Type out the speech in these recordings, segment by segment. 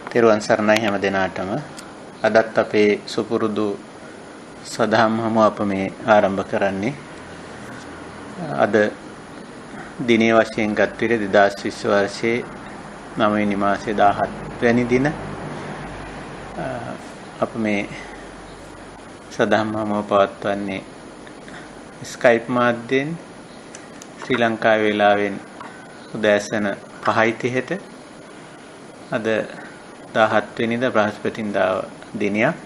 තෙරුවන් සරණයි හැම දිනාටම. අදත් අපේ සුපුරුදු සදහම් හමුව අප මේ ආරම්භ කරන්නේ. අද දිනේ වශයෙන් ගත් විට 2020 වර්ෂයේ 9 වෙනි මාසයේ 17 වෙනි දින අප මේ සදහම් හමුව පවත්වන්නේ Skype මාධ්‍යයෙන් ශ්‍රී ලංකාවේ වේලාවෙන් උදෑසන 5:30ට අද 17 වෙනිදා බ්‍රහස්පතින්දා දිනයක්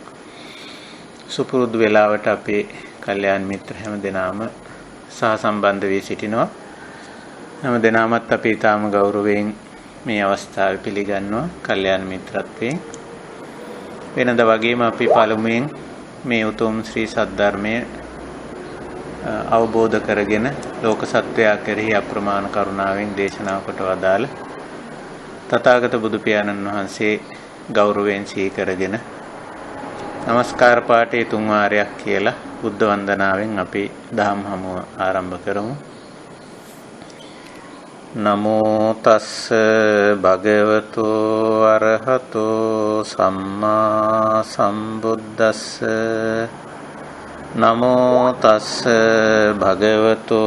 සුපුරුදු වේලාවට අපේ කල්යාණ මිත්‍ර හැම දෙනාම සහසම්බන්ධ වී සිටිනවා. හැම දෙනාමත් අපි ඊටාම ගෞරවයෙන් මේ අවස්ථාව පිළිගන්නවා කල්යාණ මිත්‍රත්වයෙන්. වෙනද වගේම අපි පළමුවෙන් මේ උතුම් ශ්‍රී සද්ධර්මය අවබෝධ කරගෙන ලෝක සත්වයා කෙරෙහි අප්‍රමාණ කරුණාවෙන් දේශනා කොට වදාළ තථාගත බුදු පියාණන් වහන්සේ ගෞරවයෙන් සිහි කරගෙන නමස්කාර පාඨයේ 3 වාරයක් කියලා බුද්ධ වන්දනාවෙන් අපි දහම් හමුව ආරම්භ කරමු. නමෝ තස්ස භගවතු අරහතෝ සම්මා සම්බුද්දස්ස නමෝ තස්ස භගවතු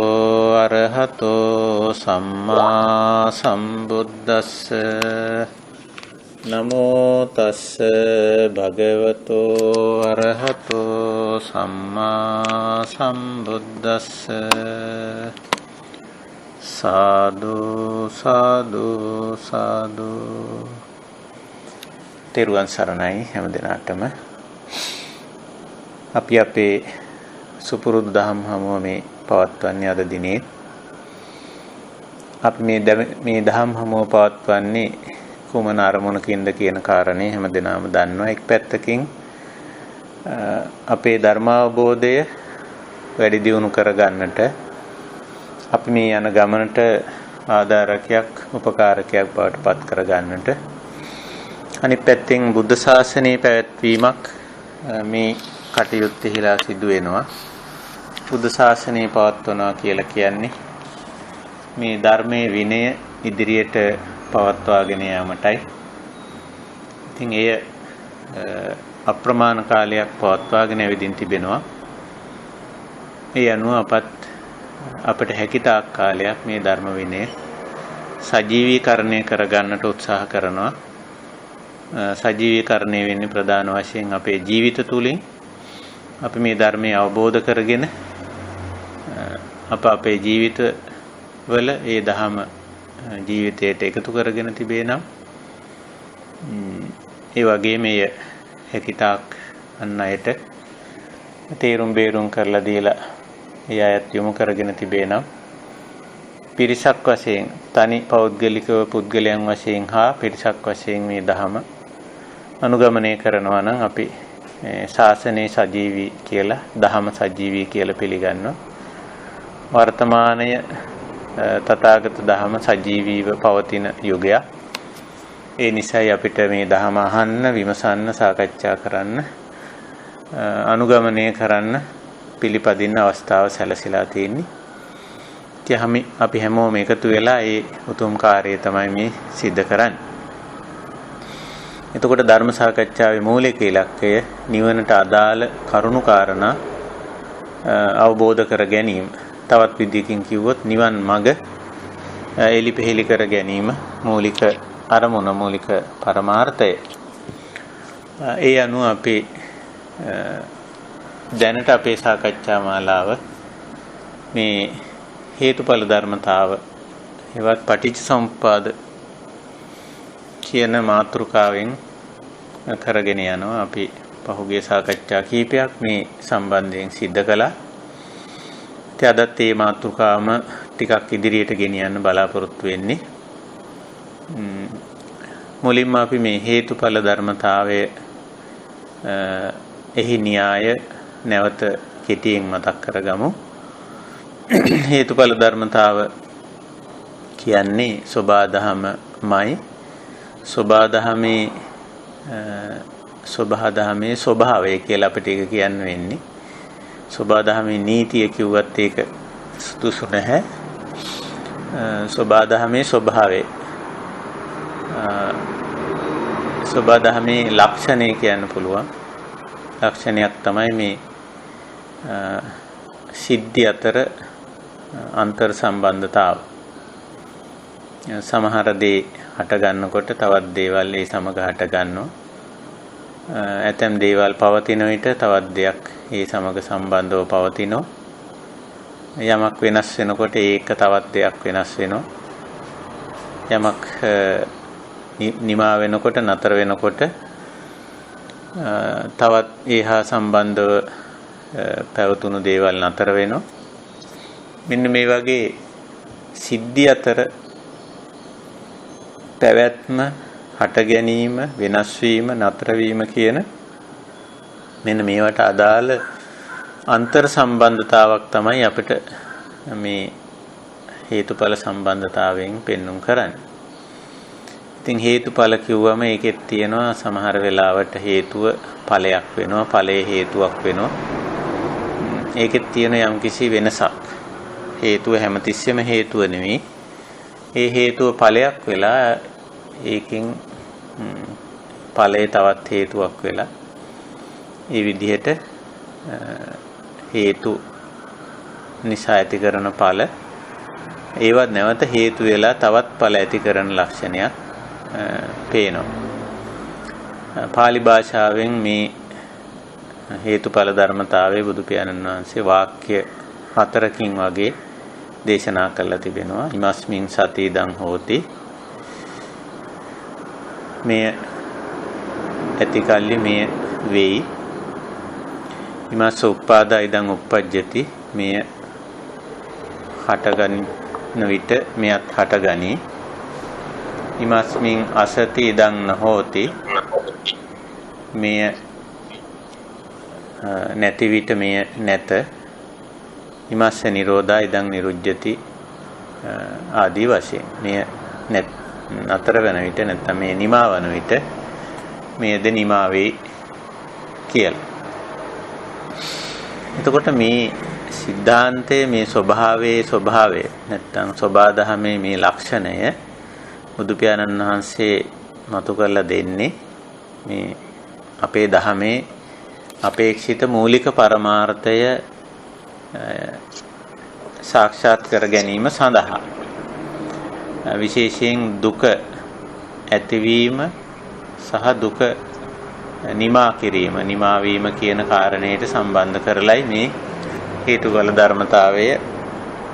අරහතෝ සම්මා සම්බුද්දස්ස නමෝ තස්ස භගවතු අරහතෝ සම්මා සම්බුද්දස්ස සාදු සාදු සාදු. තෙරුවන් සරණයි හැම දිනාටම. අපි අපේ සුපුරුදු දහම් හමුව මේ පවත්වන්නේ අද දිනේ. අපි මේ දහම් හමුව පවත්වන්නේ කුමන අරමුණකින්ද කියන කාරණේ හැම දිනම දන්නවා. එක් පැත්තකින් අපේ ධර්මාවබෝධය වැඩි දියුණු කරගන්නට අපි මේ යන ගමනට ආධාරකයක් උපකාරකයක් බවට පත් කරගන්නට, අනිත් පැත්තෙන් බුද්ධ ශාසනයේ පැවැත්වීමක් මේ කටයුත්තෙහිලා සිදු වෙනවා. බුද්ධ ශාසනය පවත්වනවා කියලා කියන්නේ මේ ධර්මයේ විනය ඉදිරියට පවත්වාගෙන යාමටයි. ඉතින් එය අප්‍රමාණ කාලයක් පවත්වාගෙන ඇවිදින් තිබෙනවා. ඒ අනුව අපට හැකිතාක් කාලයක් මේ ධර්ම විනය සජීවීකරණය කරගන්නට උත්සාහ කරනවා. සජීවීකරණය වෙන්නේ ප්‍රධාන වශයෙන් අපේ ජීවිත තුලින්. අපි මේ ධර්මය අවබෝධ කරගෙන අපේ ජීවිත වල ඒ දහම ජීවිතයට එකතු කරගෙන තිබේ නම් ඒ වගේ මේ හැකිතාක් අන් අයට තේරුම් බේරුම් කරලා දීලා ඒ අයත් යොමු කරගෙන තිබේ නම් පිරිසක් වශයෙන් තනි පෞද්ගලිකව පුද්ගලයන් වශයෙන් හා පිරිසක් වශයෙන් මේ දහම අනුගමනය කරනවා නම් අපි ශාසනයේ සජීවී කියලා දහම සජීවී කියලා පිළිගන්නවා. වර්තමානය තථාගත දහම සජීවීව පවතින යුගයක්. ඒ නිසායි අපිට මේ දහම අහන්න, විමසන්න, සාකච්ඡා කරන්න, අනුගමනය කරන්න පිළිපදින්න අවස්ථාව සැලසීලා තියෙන්නේ. අපි හැමෝම එකතු වෙලා ඒ උතුම් කාර්යය තමයි මේ සිද්ධ කරන්නේ. එතකොට ධර්ම සාකච්ඡාවේ මූලික ඉලක්කය නිවනට අදාළ කරුණු කාරණා අවබෝධ කර ගැනීම. තවත් විදිහකින් කිව්වොත් නිවන් මඟ එලිපෙහෙලි කර ගැනීම මූලික අරමුණ, මූලික පරමාර්ථය. ඒ අනුව අපි දැනට අපේ සාකච්ඡා මාලාව මේ හේතුඵල ධර්මතාව එවත් පටිච්චසමුප්පාද කියන මාතෘකාවෙන් කරගෙන යනවා. අපි පහුගිය සාකච්ඡා කීපයක් මේ සම්බන්ධයෙන් සිද්ධ කළා. අදත් මේ මාතෘකාවම ටිකක් ඉදිරියට ගෙනියන්න බලාපොරොත්තු වෙන්නේ. මුලින්ම අපි මේ හේතුඵල ධර්මතාවය එහි න්‍යාය නැවත කෙටියෙන් මතක් කරගමු. හේතුඵල ධර්මතාව කියන්නේ සෝබාදහමයි. සෝබාදහමේ ස්වභාවය කියලා අපිට ඒක කියන්න වෙන්නේ. සෝබාදහමේ නීතිය කිව්වත් ඒක සුදුසු නැහැ. සෝබාදහමේ ස්වභාවය සබහා දහමේ ලක්ෂණය කියන්න පුළුවන්. ලක්ෂණයක් තමයි මේ සිද්ධි අතර අන්තර් සම්බන්ධතාව. සමහර දේ හට ගන්නකොට තවත් දේවල් ඒ සමග හට ගන්නවා. ඇතැම් දේවල් පවතින විට තවත් දෙයක් ඒ සමග සම්බන්ධව පවතිනවා. යමක් වෙනස් වෙනකොට ඒක තවත් දෙයක් වෙනස් වෙනවා. යමක් නිමා වෙනකොට නතර වෙනකොට තවත් ඒහා සම්බන්ධව පැවතුණු දේවල් නතර වෙනවා. මෙන්න මේ වගේ සිද්ධි අතර පැවැත්ම, හට ගැනීම, වෙනස් වීම, නතර වීම කියන මෙන්න මේවට අදාළ අන්තර් සම්බන්ධතාවක් තමයි අපිට මේ හේතුඵල සම්බන්ධතාවයෙන් පෙන්눔 කරන්නේ. ඉතින් හේතුඵල කිව්වම ඒකෙත් තියෙනවා සමහර වෙලාවට හේතුව ඵලයක් වෙනවා, ඵලයේ හේතුවක් වෙනවා. ඒකෙත් තියෙන යම්කිසි වෙනසක්. හේතුව හැමතිස්සෙම හේතුව නෙවෙයි. ඒ හේතුව ඵලයක් වෙලා ඒකෙන් ඵලයේ තවත් හේතුවක් වෙලා ඒ විදිහට හේතු නිසා ඇති කරන ඵල ඒවත් නැවත හේතු වෙලා තවත් ඵල ඇති කරන ලක්ෂණයක් පේනවා. පාලි භාෂාවෙන් මේ හේතුඵල ධර්මතාවයේ බුදු පියාණන් වහන්සේ වාක්‍ය 4කින් වගේ දේශනා කරලා තිබෙනවා. ඉමස්මින් සති ඉදං හෝති. මෙය ඇති කල්ලි මෙය වෙයි. ඉමස්ස උප්පාදා ඉදං උප්පජ්ජති. මෙය හටගන්න විට මෙයත් හටගනී. ඉමස්මින් අසති ඉදං නහෝති. මෙය නැති විට මෙය නැත. ඉමස්ස නිරෝධා ඉදං නිරුජ්ජති ආදී වශයෙන් මෙය නතර වෙන විට නැත්නම් මේ නිමා වන විට මේද නිමා වේ කියලා. එතකොට මේ සිද්ධාන්තයේ මේ ස්වභාවය නැත්නම් සබාධමේ මේ ලක්ෂණය බුදු පියාණන් වහන්සේ මතු කරලා දෙන්නේ මේ අපේ ධහමේ අපේක්ෂිත මූලික පරමාර්ථය සාක්ෂාත් කර ගැනීම සඳහා. විශේෂයෙන් දුක ඇතිවීම සහ දුක නිමා කිරීම, නිමා වීම කියන කාරණයට සම්බන්ධ කරලයි මේ හේතුඵල ධර්මතාවය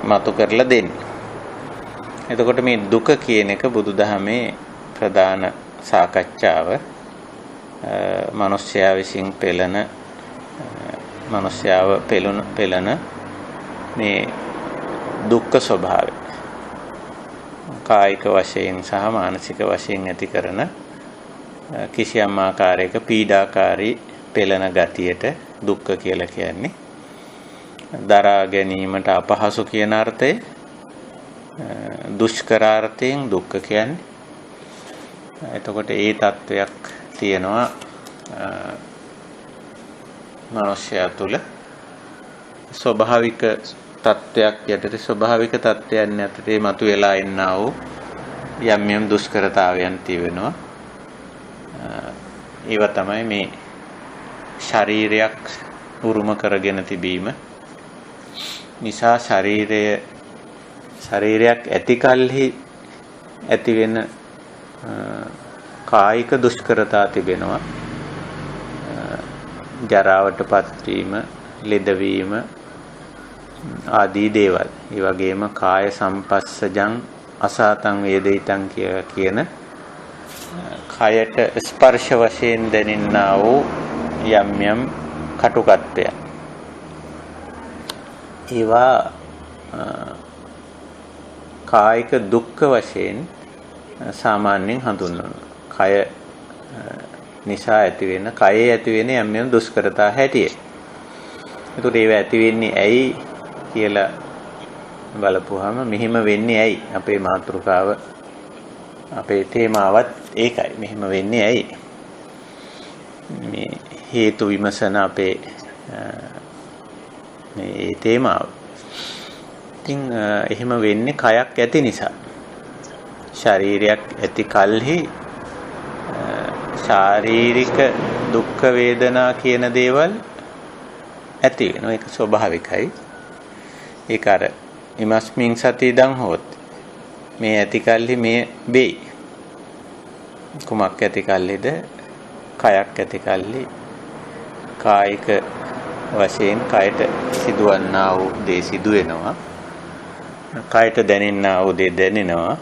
මතු කරලා දෙන්නේ. එතකොට මේ දුක කියන එක බුදුදහමේ ප්‍රධාන සාකච්ඡාව. මිනිස්යා විසින් මිනිස්යාව පෙළන මේ දුක්ඛ ස්වභාවය. කායික වශයෙන් සහ මානසික වශයෙන් ඇති කරන කිසියම් ආකාරයක පීඩාකාරී පෙළන ගතියට දුක්ඛ කියලා කියන්නේ. දරා ගැනීමට අපහසු කියන අර්ථය, දුෂ්කරාර්ථයෙන් දුක්ඛ කියන්නේ. එතකොට ඒ තත්වයක් තියෙනවා මනුෂ්‍යයා තුළ. ස්වභාවික තත්වයක් යටතේ ස්වභාවික තත්වයන් යටතේ මතුවලා ඉන්නා වූ යම් දුෂ්කරතාවයන් තියෙනවා. ඒව තමයි මේ ශරීරයක් උරුම කරගෙන තිබීම නිසා ශරීරයක් ඇති කල්හි ඇති වෙන කායික දුෂ්කරතා තිබෙනවා. ජරාවටපත් වීම, ලෙඩවීම ආදී දේවල්. ඒ වගේම කාය සම්පස්සජං අසාතං වේදිතං කියන කයට ස්පර්ශ වශයෙන් දැනෙන්නා වූ යම් කටුකත්වය. ඒවා කායික දුක්ඛ වශයෙන් සාමාන්‍යයෙන් හඳුන්වනවා. කය නිසා ඇති වෙන, කයේ ඇති වෙන යම් දුෂ්කරතා හැටියට. ඒකට ඒව ඇති වෙන්නේ ඇයි කියලා බලපුවාම මෙහිම වෙන්නේ ඇයි? අපේ මාතෘකාව, අපේ තේමාවත් ඒකයි. මෙහිම වෙන්නේ ඇයි? මේ හේතු විමසන අපේ මේ තේමාව. ඉතින් එහෙම වෙන්නේ කයක් ඇති නිසා. ශරීරයක් ඇති කල්හි ශාරීරික දුක් වේදනා කියන දේවල් ඇති වෙනවා. ඒක ස්වභාවිකයි. ඒක අර ඉමස්මින් සති ඉදං හොත් මේ ඇති කල්හි මේ වෙයි. කුමක් ඇති කල්හිද? කයක් ඇති කල්හි කායික වශයෙන් කයට සිදුවන්නා වූ දේ සිදු වෙනවා. කයට දැනෙන්නා වූ දේ දැනෙනවා.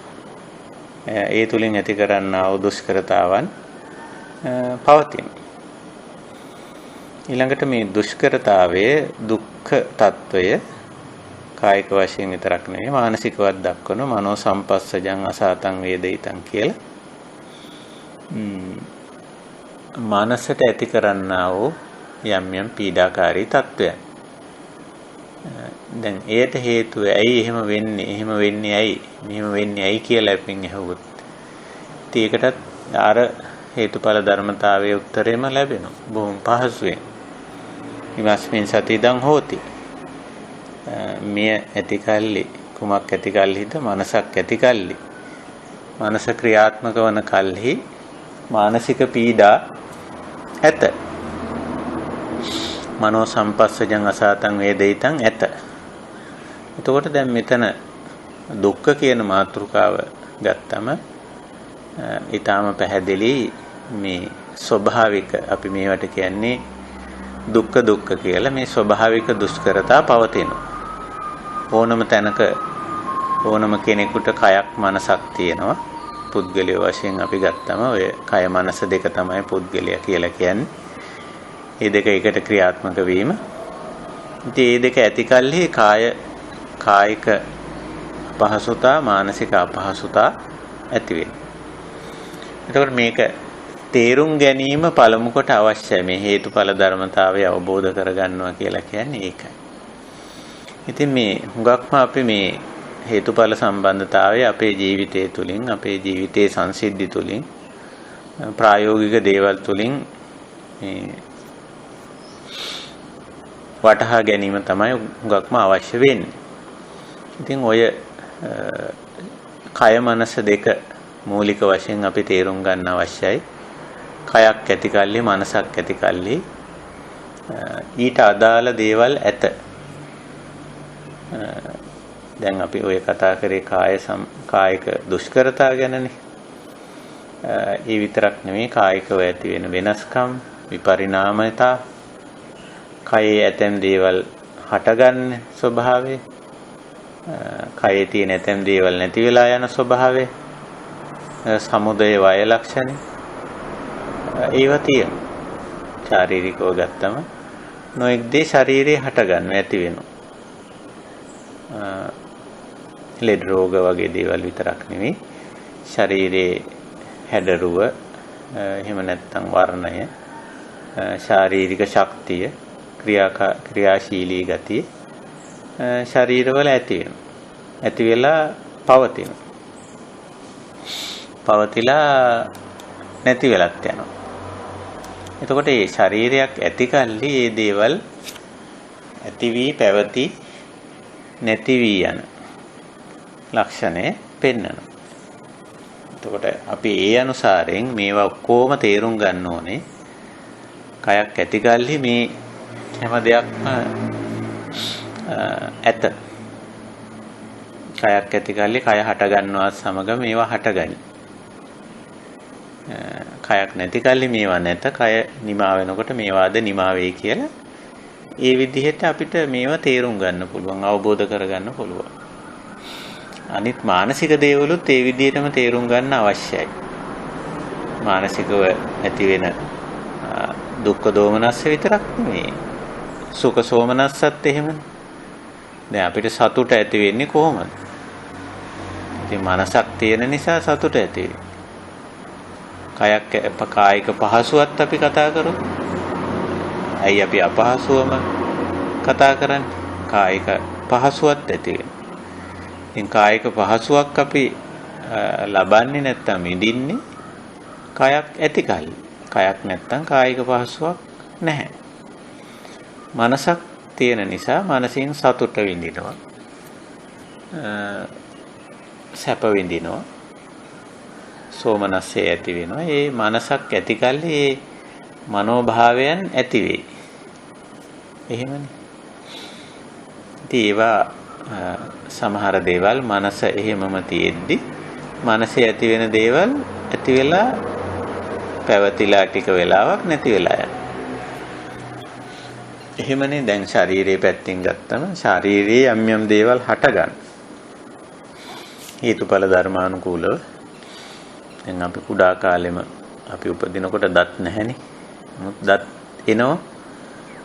ඒ තුලින් ඇති කරන්නා වූ දුෂ්කරතාවන් පවතින. ඊළඟට මේ දුෂ්කරතාවයේ දුක්ඛ తত্ত্বය කායික වශයෙන් විතරක් නෙවෙයි මානසිකවත් දක්වන මනෝ සම්පස්සජං අසාතං වේදිතං කියලා. මානසට ඇති කරන්නා වූ යම් යම් පීඩාකාරී තත්වයන්. දැන් ඒට හේතුව ඇයි එහෙම වෙන්නේ? එහෙම වෙන්නේ ඇයි? මෙහෙම වෙන්නේ ඇයි කියලා අපෙන් අහුවොත්. ඒකටත් අර හේතුඵල ධර්මතාවයේ උත්තරෙම ලැබෙනවා. බොහොම පහසුවෙන්. ඉමස්මින් සතිදං හෝති. මෙය ඇති කල්ලි කුමක් ඇති කල්හිද? මනසක් ඇති කල්ලි. මනස ක්‍රියාත්මක වන කල්හි මානසික පීඩා ඇත. මනෝ සම්පස්සජං අසාතං වේදිතං ඇත. එතකොට දැන් මෙතන දුක්ඛ කියන මාතෘකාව ගත්තම ඊටාම පැහැදිලි මේ ස්වභාවික අපි මේවට කියන්නේ දුක්ඛ කියලා මේ ස්වභාවික දුෂ්කරතා පවතිනවා. ඕනම තැනක ඕනම කෙනෙකුට කයක් මනසක් තියෙනවා. පුද්ගලය වශයෙන් අපි ගත්තම ඔය කය මනස දෙක තමයි පුද්ගලයා කියලා කියන්නේ. මේ දෙක එකට ක්‍රියාත්මක වීම. ඉතින් මේ දෙක ඇති කල්හි කායික අපහසුතා මානසික අපහසුතා ඇති වෙනවා. එතකොට මේක තේරුම් ගැනීම පළමු කොට අවශ්‍යයි. මේ හේතුඵල ධර්මතාවය අවබෝධ කරගන්නවා කියලා කියන්නේ ඒකයි. ඉතින් මේ හුඟක්ම අපි මේ හේතුඵල සම්බන්ධතාවය අපේ ජීවිතය තුළින් අපේ ජීවිතයේ සංසිද්ධි තුළින් ප්‍රායෝගික දේවල් තුළින් මේ වටහා ගැනීම තමයි හුඟක්ම අවශ්‍ය වෙන්නේ. ඉතින් ඔය කය මනස දෙක මූලික වශයෙන් අපි තේරුම් ගන්න අවශ්‍යයි. කයක් ඇති කල්ලි මනසක් ඇති කල්ලි ඊට අදාළ දේවල් ඇත. දැන් අපි ඔය කතා කරේ කායික දුෂ්කරතා ගැනනේ. ඒ විතරක් නෙමෙයි කායිකව ඇති වෙන වෙනස්කම් විපරිණාමතා කයේ ඇතැම් දේවල් හටගන්න ස්වභාවය කයේ තියෙන ඇතැම් දේවල් නැති වෙලා යන ස්වභාවය සමුදය වය ලක්ෂණ ඒවා තියෙනවා. ශාරීරිකව ගත්තම නොඑක් දේ ශරීරයේ හටගන්න ඇති වෙනවා. ලෙඩ රෝග වගේ දේවල් විතරක් නෙවෙයි ශරීරයේ හැඩරුව එහෙම නැත්නම් වර්ණය ශාරීරික ශක්තිය ක්‍රියාශීලී ගතිය ශරීරවල ඇති වෙනවා. ඇති වෙලා පවතිනවා. පවතිලා නැති වෙලත් යනවා. එතකොට මේ ශරීරයක් ඇති කල්ලි මේ දේවල් ඇති වී පැවති නැති වී යන ලක්ෂණය පෙන්වනවා. එතකොට අපි ඒ අනුසාරයෙන් මේවා ඔක්කොම තේරුම් ගන්න ඕනේ. කයක් ඇති කල්හි මේ හැම දෙයක්ම ඇත. කයක් ඇති කල්ලි කය හට ගන්නවා සමග මේවා හටගනි. කයක් නැති කල්ලි මේවා නැත. කය නිමා වෙනකොට මේවාද නිමා වෙයි කියලා ඒ විදිහට අපිට මේවා තේරුම් ගන්න පුළුවන්, අවබෝධ කරගන්න පුළුවන්. අනිත් මානසික දේවලුත් ඒ විදිහටම තේරුම් ගන්න අවශ්‍යයි. මානසිකව ඇති වෙන දුක්ඛ දෝමනස්ස විතරක් නෙවෙයි. සුඛ සෝමනස්සත් එහෙමනේ. දැන් අපිට සතුට ඇති වෙන්නේ කොහොමද? ඉතින් මනසක් තියෙන නිසා සතුට ඇති වෙනවා. කායික පහසුවත් අපි කතා කරමු. ඇයි අපි අපහසුවම කතා කරන්නේ? කායික පහසුවත් ඇති වෙනවා. ඉතින් කායික පහසුවක් අපි ලබන්නේ නැත්තම් ඉඳින්නේ කයක් ඇති කල්ලි. කයක් නැත්තම් කායික පහසුවක් නැහැ. මනසක් තියෙන නිසා මනසින් සතුට විඳිනවා. සැප විඳිනවා. සෝමනස්සේ ඇති වෙනවා. ඒ මනසක් ඇති කල්හි ඒ මනෝභාවයන් ඇති වෙයි. එහෙමනේ. ඉතින් ඒවා සමහර දේවල් මනස එහෙමම තියෙද්දි මනසේ ඇති වෙන දේවල් ඇති වෙලා පැවතිලා ටික වෙලාවක් නැති වෙලා යනවා. එහෙමනේ දැන් ශාරීරියේ පැත්තෙන් ගත්තම ශාරීරියේ යම් යම් දේවල් හට ගන්න. හේතුඵල ධර්මානුකූලව දැන් අපි කුඩා කාලෙම අපි උපදිනකොට දත් නැහැනේ. නමුත් දත් එනවා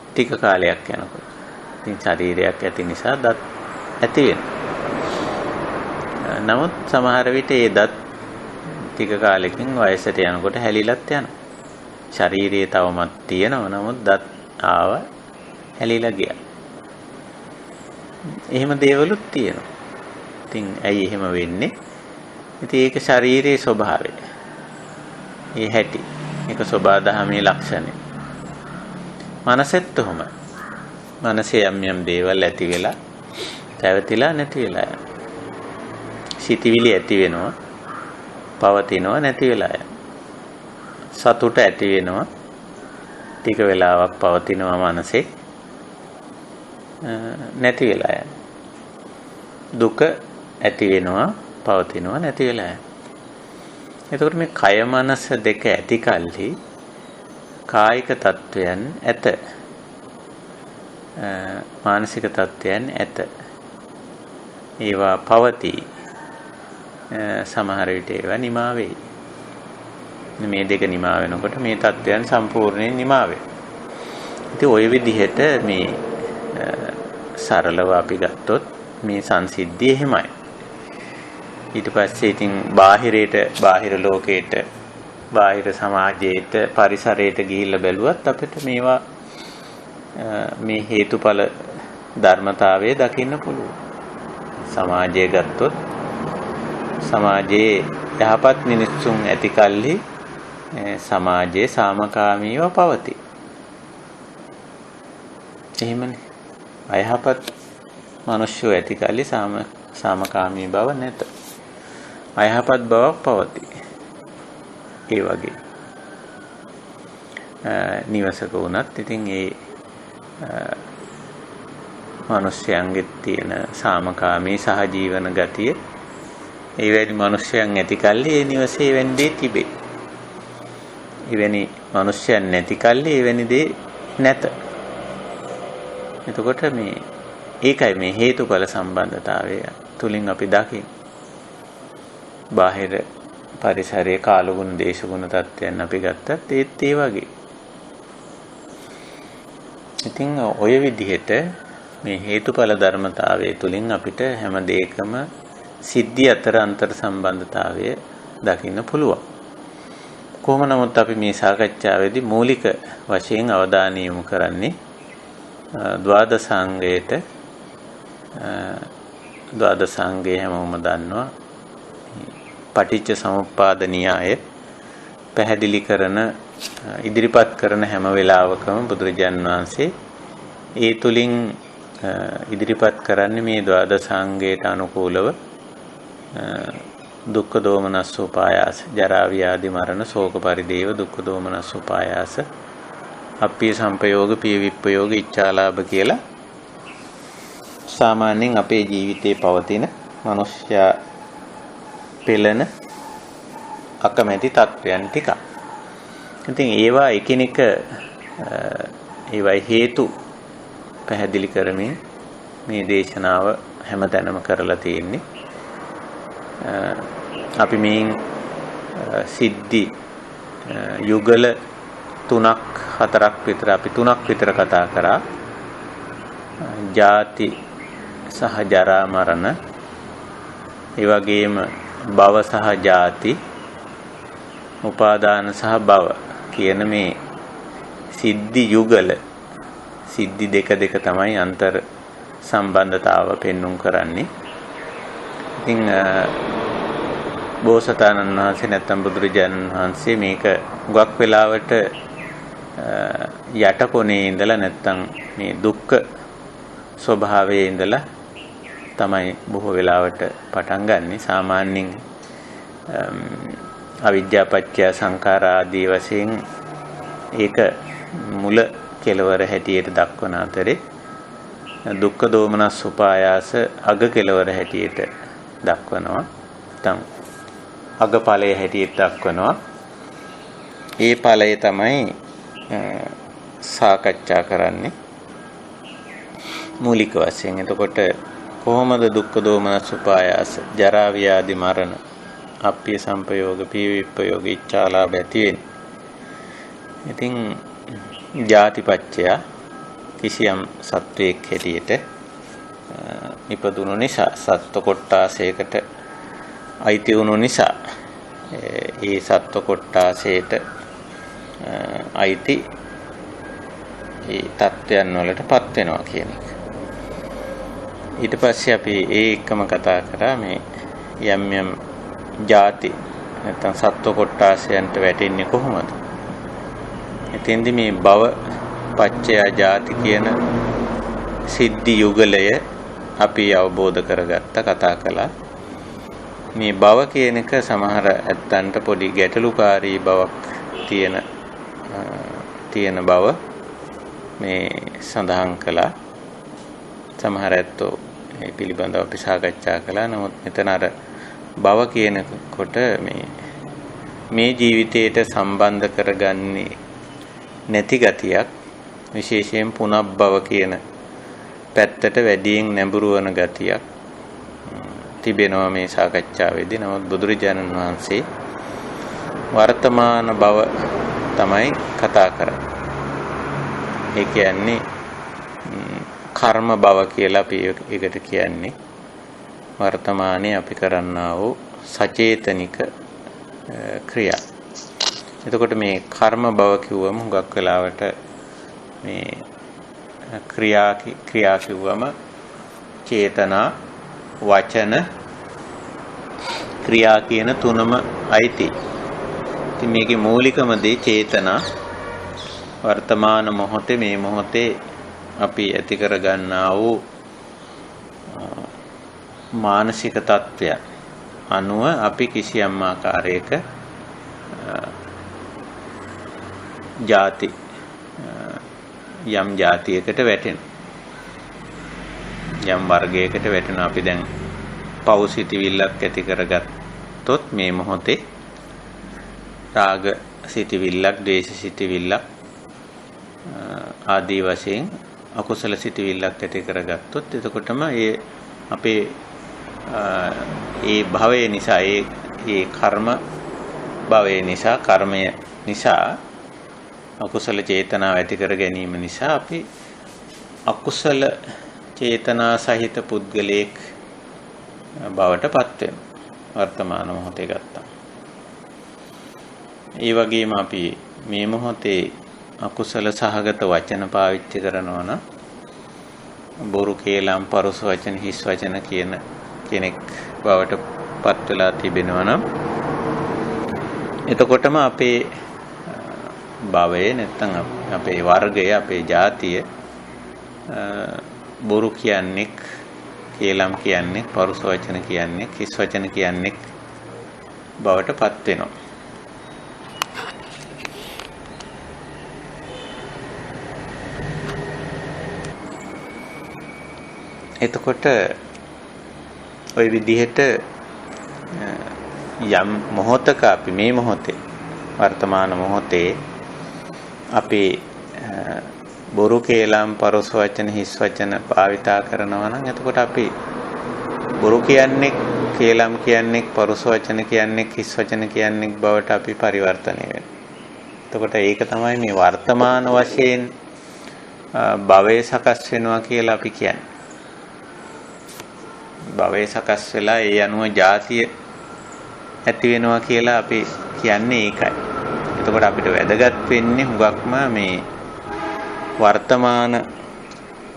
ටික කාලයක් යනකොට. ඉතින් ශරීරයක් ඇති නිසා දත් ඇති වෙනවා. නමුත් සමහර විට ඒ දත් ටික කාලෙකින් වයසට යනකොට හැලිලත් යනවා. ශරීරයේ තවමත් තියෙනවා. නමුත් දත් ආව හැලිලා ගියා. එහෙම දේවලුත් තියෙනවා. ඉතින් ඇයි එහෙම වෙන්නේ? ඉතින් ඒක ශරීරයේ ස්වභාවය. ඒ හැටි. ඒක සබාධමේ ලක්ෂණය. මනසෙත් උහම. මනසේ යම් යම් දේවල් ඇති වෙලා පැවතිලා නැති වෙලා යනවා. සිතිවිලි ඇති වෙනවා, පවතිනවා නැති වෙලා යනවා. සතුට ඇති වෙනවා, ටික වෙලාවක් පවතිනවා මනසේ නැති වෙලා යනවා. දුක ඇති වෙනවා, පවතිනවා නැති වෙලා යනවා. එතකොට මේ කය මනස දෙක ඇති කල්හි කායික තත්වයන් ඇත. මානසික තත්වයන් ඇත. ඒවා පවතී. සමහර විට ඒවා නිමා වෙයි. මේ දෙක නිමා වෙනකොට මේ තත්වයන් සම්පූර්ණයෙන් නිමා වෙයි. ඉතින් ওই විදිහට මේ සරලව අපි ගත්තොත් මේ සංසිද්ධිය එහෙමයි. ඊට පස්සේ ඉතින් බාහිර ලෝකයට, බාහිර සමාජයට, පරිසරයට ගිහිල්ලා බැලුවත් අපිට මේවා මේ හේතුඵල ධර්මතාවය දකින්න පුළුවන්. සමාජය ගත්තොත් සමාජයේ යහපත් මිනිස්සුන් ඇති කල්හි සමාජයේ සාමකාමීව පවතී. එහෙමනේ. අයහපත් මිනිස්සු ඇති කල්හි සාමකාමී බව නැත. අයහපත් බවක් පවතී. ඒ වගේ නිවසක වුණත් ඉතින් ඒ මිනිස්යන්ගෙත් තියෙන සාමකාමී සහජීවන ගතිය එවැනි මිනිස්යන් ඇති කල්හි ඒ නිවසේ එවැනි දේ තිබේ. එවැනි මිනිස්යන් නැති කල්හි එවැනි දේ නැත. එතකොට ඒකයි මේ හේතුඵල සම්බන්ධතාවය තුලින් අපි දකින්නේ. බාහිර පරිසරයේ කාලගුණ දේශගුණ තත්ත්වයන් අපි ගත්තත් ඒත් ඒ වගේ. ඉතින් ඔය විදිහට මේ හේතුඵල ධර්මතාවය තුලින් අපිට හැම දෙයකම සිද්ධි අතර අන්තර් සම්බන්ධතාවය දකින්න පුළුවන්. කොහොම නමුත් අපි මේ සාකච්ඡාවේදී මූලික වශයෙන් අවධානය යොමු කරන්නේ ද්වාදසාංගයට. ද්වාදසාංගය හැමෝම දන්නවා. පටිච්ච සමුප්පාද න්‍යාය පැහැදිලි කරන ඉදිරිපත් කරන හැම වෙලාවකම බුදුරජාන් වහන්සේ ඒ තුලින් ඉදිරිපත් කරන්නේ මේ ද්වාදසාංගයට අනුකූලව දුක්ඛ දෝමනස්ස උපායාස, ජරා ව්‍යාධි මරණ ශෝක පරිදේව දුක්ඛ දෝමනස්ස උපායාස, අප්පිය සම්පයෝග පිය විප්පයෝග ඉච්ඡාලාභ කියලා සාමාන්‍යයෙන් අපේ ජීවිතේ පවතින මනුෂ්‍යයා පෙළෙන අකමැති තත්වයන් ටික. ඉතින් ඒවා එකිනෙක ඒවයි හේතු පැහැදිලි කරමින් මේ දේශනාව හැමතැනම කරලා තියෙන්නේ. අපි මේ සිද්ධි යුගල 3ක් 4ක් විතර අපි 3ක් විතර කතා කරා. ජාති සහ ජරා මරණ, ඒ වගේම භව සහ ජාති, උපාදාන සහ භව කියන මේ සිද්ධි යුගල, සිද්ධි දෙක තමයි අන්තර් සම්බන්ධතාව පෙන්눔 කරන්නේ. ඉතින් බෝසතාණන් වහන්සේ නැත්නම් බුදුරජාණන් වහන්සේ මේක ගොක් වෙලාවට යටකොනේ ඉඳලා නැත්නම් මේ දුක්ඛ ස්වභාවයේ ඉඳලා තමයි බොහෝ වෙලාවට පටන් ගන්නෙ. සාමාන්‍යයෙන් අවිද්‍යා පත්‍ය සංඛාරා ආදී වශයෙන් ඒක මුල කෙලවර හැටියට දක්වන අතරේ දුක්ඛ දෝමනස් උපායාස අග කෙලවර හැටියට දක්වනවා. නැත්නම් අග ඵලයේ හැටියට දක්වනවා. ඒ ඵලය තමයි සාකච්ඡා කරන්නේ මූලික වශයෙන්. එතකොට කොහොමද දුක්ඛ දෝමනස් උපායාස, ජරා ව්‍යාධි මරණ, අප්පිය සංපයෝග, පීව විප්පයෝග, ඉච්ඡාලාභ ඇති වෙන්නේ? ඉතින් ජාතිපච්චය කිසියම් සත්වයක් හැටියට ඉපදුණු නිසා, සත්ව කොට්ටාසයකට අයිති වුණු නිසා ඒ සත්ව කොට්ටාසයට අයිති ඒ තත්ත්වයන් වලටපත් වෙනවා කියන එක. ඊට පස්සේ අපි ඒ එක්කම කතා කරා මේ යම් යම් ಜಾති නැත්නම් සත්ව කොට්ටාසයන්ට වැටෙන්නේ කොහොමද? එතෙන්දි මේ භව පච්චය ಜಾති කියන සිද්ධි යුගලය අපි අවබෝධ කරගත්ත කතා කළා. මේ භව කියන එක සමහර ඇත්තන්ට පොඩි ගැටලුකාරී බවක් තියෙන බව මේ සඳහන් කළා. සමහර ඇත්තෝ මේ පිළිබඳව අපි සාකච්ඡා කළා. නමුත් මෙතන අර භව කියනකොට මේ ජීවිතයට සම්බන්ධ කරගන්නේ නැති ගතියක්, විශේෂයෙන් පුනබ්බව කියන පැත්තට වැඩියෙන් නැඹුරු වන ගතියක් තිබෙනවා මේ සාකච්ඡාවේදී. නමුත් බුදුරජාණන් වහන්සේ වර්තමාන භව තමයි කතා කරන්නේ. ඒ කියන්නේ කර්ම භව කියලා අපි ඒකට කියන්නේ. වර්තමානයේ අපි කරන්නා වූ සචේතනික ක්‍රියා. එතකොට මේ කර්ම භව කිව්වම හුඟක් වෙලාවට මේ ක්‍රියා කිව්වම චේතනා, වචන, ක්‍රියා කියන තුනම අයිති. ඉතින් මේකේ මූලිකම දේ චේතනා. වර්තමාන මොහොතේ මේ මොහොතේ අපි ඇති කර ගන්නා වූ මානසික තත්ත්වය අනුව අපි කිසියම් ආකාරයක ಜಾති යම් ಜಾතියකට වැටෙන යම් වර්ගයකට වැටෙන. අපි දැන් පෞසිතවිල්ලක් ඇති කරගත්තොත් මේ මොහොතේ රාග සිතවිල්ලක්, ද්වේෂ සිතවිල්ලක් ආදී වශයෙන් අකුසල සිතවිල්ලක් ඇති කරගත්තොත් එතකොටම ඒ අපේ ඒ භවය නිසා, ඒ කර්ම භවය නිසා, කර්මය නිසා, අකුසල චේතනාව ඇති කර ගැනීම නිසා අපි අකුසල චේතනා සහිත පුද්ගලයෙක් බවට පත් වෙනවා වර්තමාන මොහොතේ ගත්තා. ඒ වගේම අපි මේ මොහොතේ අකුසල සහගත වචන පාවිච්චි කරනවා නම් බොරු, කේලම්, පරුස වචන, හිස් වචන කියන කෙනෙක් බවට පත් වෙලා තිබෙනවා නම් එතකොටම අපේ භවය නැත්නම් අපේ වර්ගය, අපේ ජාතිය බොරු කියන්නේ, කේලම් කියන්නේ, පරුස වචන කියන්නේ, හිස් වචන කියන්නේ බවට පත් වෙනවා. එතකොට ওই විදිහට යම් මොහොතක අපි මේ මොහොතේ වර්තමාන මොහොතේ අපි බොරු, කේලම්, පරුස වචන, හිස් වචන භාවිතා කරනවා නම් එතකොට අපි බොරු කියන්නේ, කේලම් කියන්නේ, පරුස වචන කියන්නේ, හිස් වචන කියන්නේ බවට අපි පරිවර්තනය වෙනවා. එතකොට ඒක තමයි මේ වර්තමාන වශයෙන් භවය සකස් වෙනවා කියලා අපි කියන්නේ. භවය සකස් වෙලා ඒ අනුව ಜಾතිය ඇති වෙනවා කියලා අපි කියන්නේ ඒකයි. එතකොට අපිට වැදගත් වෙන්නේ හුඟක්ම මේ වර්තමාන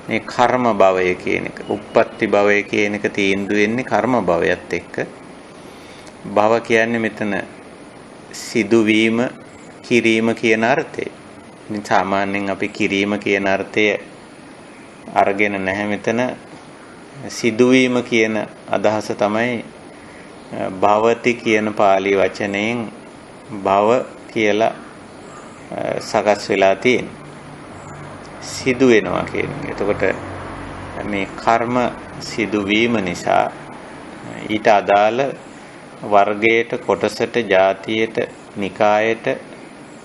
මේ කර්ම භවය කියන එක, උප්පත්ති භවය කියන එක තීන්දුව වෙන්නේ කර්ම භවයත් එක්ක. භව කියන්නේ මෙතන සිදුවීම, කිරීම කියන අර්ථය. ඉතින් සාමාන්‍යයෙන් අපි කිරීම කියන අර්ථය අරගෙන නැහැ මෙතන. සිදුවීම කියන අදහස තමයි භවති කියන පාලි වචනයෙන් භව කියලා සකස් වෙලා තියෙන්නේ. සිදු වෙනවා කියන්නේ. එතකොට මේ කර්ම සිදුවීම නිසා ඊට අදාළ වර්ගයට, කොටසට, ජාතියට, නිකායට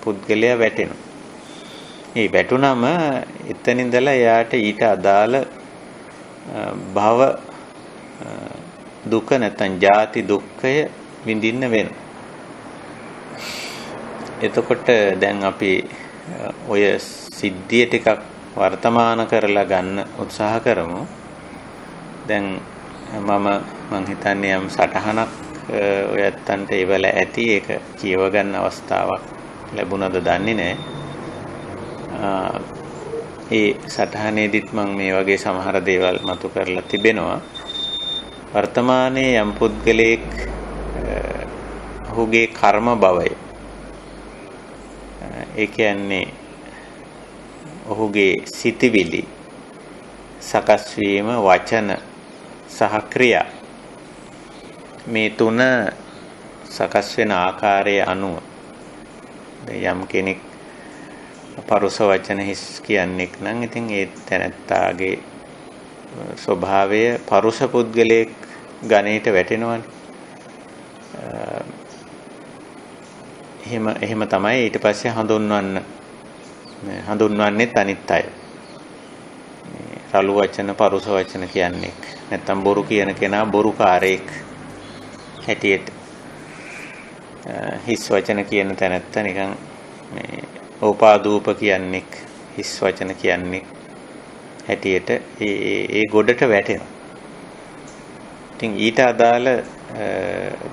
පුද්ගලයා වැටෙනවා. මේ වැටුනම එතන ඉඳලා එයාට ඊට අදාළ භව දුක නැත්නම් ජාති දුක්ඛය විඳින්න වෙනවා. එතකොට දැන් අපි ඔය සිද්ධිය ටිකක් වර්තමාන කරලා ගන්න උත්සාහ කරමු. දැන් මම හිතන්නේ යම් සටහනක් ඔයත්තන්ට ඒවල ඇති, ඒක කියව ගන්න අවස්ථාවක් ලැබුණද දන්නේ නැහැ. ඒ සටහනේදීත් මම මේ වගේ සමහර දේවල් මතු කරලා තිබෙනවා. වර්තමානයේ යම් පුද්ගලයෙක් ඔහුගේ කර්ම භවය, ඒ කියන්නේ ඔහුගේ සිතිවිලි සකස් වීම, වචන සහ ක්‍රියා, මේ තුන සකස් වෙන ආකාරය අනුව යම් කෙනෙක් පරුස වචන හිස් කියන්නේක් නම් ඉතින් ඒ තැනැත්තාගේ ස්වභාවය පරුස පුද්ගලයෙක් ගණයට වැටෙනවනේ. එහෙම තමයි ඊට පස්සේ හඳුන්වන්නේ අනිත් අය. රළු වචන, පරුස වචන කියන්නේ නැත්තම් බොරු කියන කෙනා බොරුකාරයෙක් හැටියට, හිස් වචන කියන තැනත්තා නිකන් මේ ඕපාදූප කියන්නේ හිස් වචන කියන්නේ හැටියට ඒ ගොඩට වැටෙනවා. ඉතින් ඊට අදාළ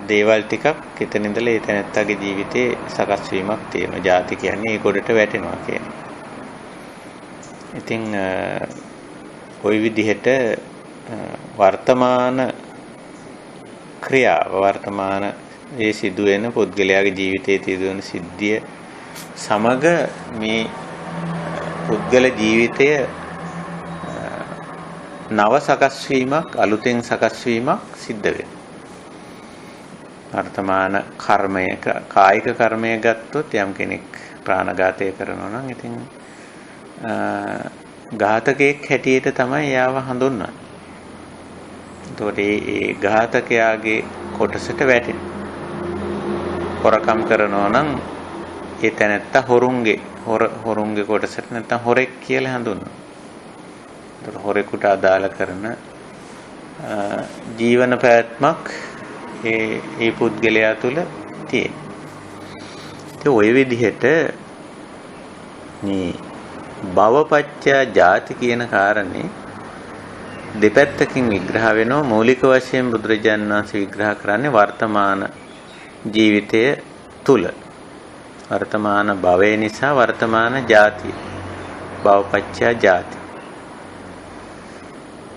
දේවල් ටිකක් එතන ඉඳලා ඒ තැනත්තාගේ ජීවිතේ සකස් වීමක් තියෙනවා. ಜಾති කියන්නේ ඒ ගොඩට වැටෙනවා කියන්නේ. ඉතින් ওই විදිහට වර්තමාන ක්‍රියාව, වර්තමාන ඒ සිදුවෙන පුද්ගලයාගේ ජීවිතයේ සිදුවෙන සිද්ධිය සමග මේ පුද්ගල ජීවිතය නව සකස් වීමක්, අලුතෙන් සකස් වීමක් සිද්ධ වෙනවා. වර්තමාන කර්මය, කායික කර්මය ගත්තොත් යම් කෙනෙක් ප්‍රාණඝාතය කරනවා නම් ඉතින් ඝාතකයෙක් හැටියට තමයි යාව හඳුන්වන්නේ. එතකොට ඒ ඝාතකයාගේ කොටසට වැටෙනවා. හොරකම් කරනවා නම් ඒ තැනත්තා හොරුන්ගේ කොටසට නැත්නම් හොරෙක් කියලා හඳුන්වනවා. එතකොට හොරෙකුට අදාළ කරන ජීවන පැවැත්මක් ඒ පුද්ගලයා තුළ තියෙනවා. ඉතින් ওই විදිහට මේ භවපච්චය ජාති කියන කාරණේ දෙපැත්තකින් විග්‍රහ වෙනවා. මූලික වශයෙන් බුදුරජාණන් වහන්සේ විග්‍රහ කරන්නේ වර්තමාන ජීවිතය තුළ. වර්තමාන භවය නිසා වර්තමාන ජාතිය. භවපච්චය ජාති.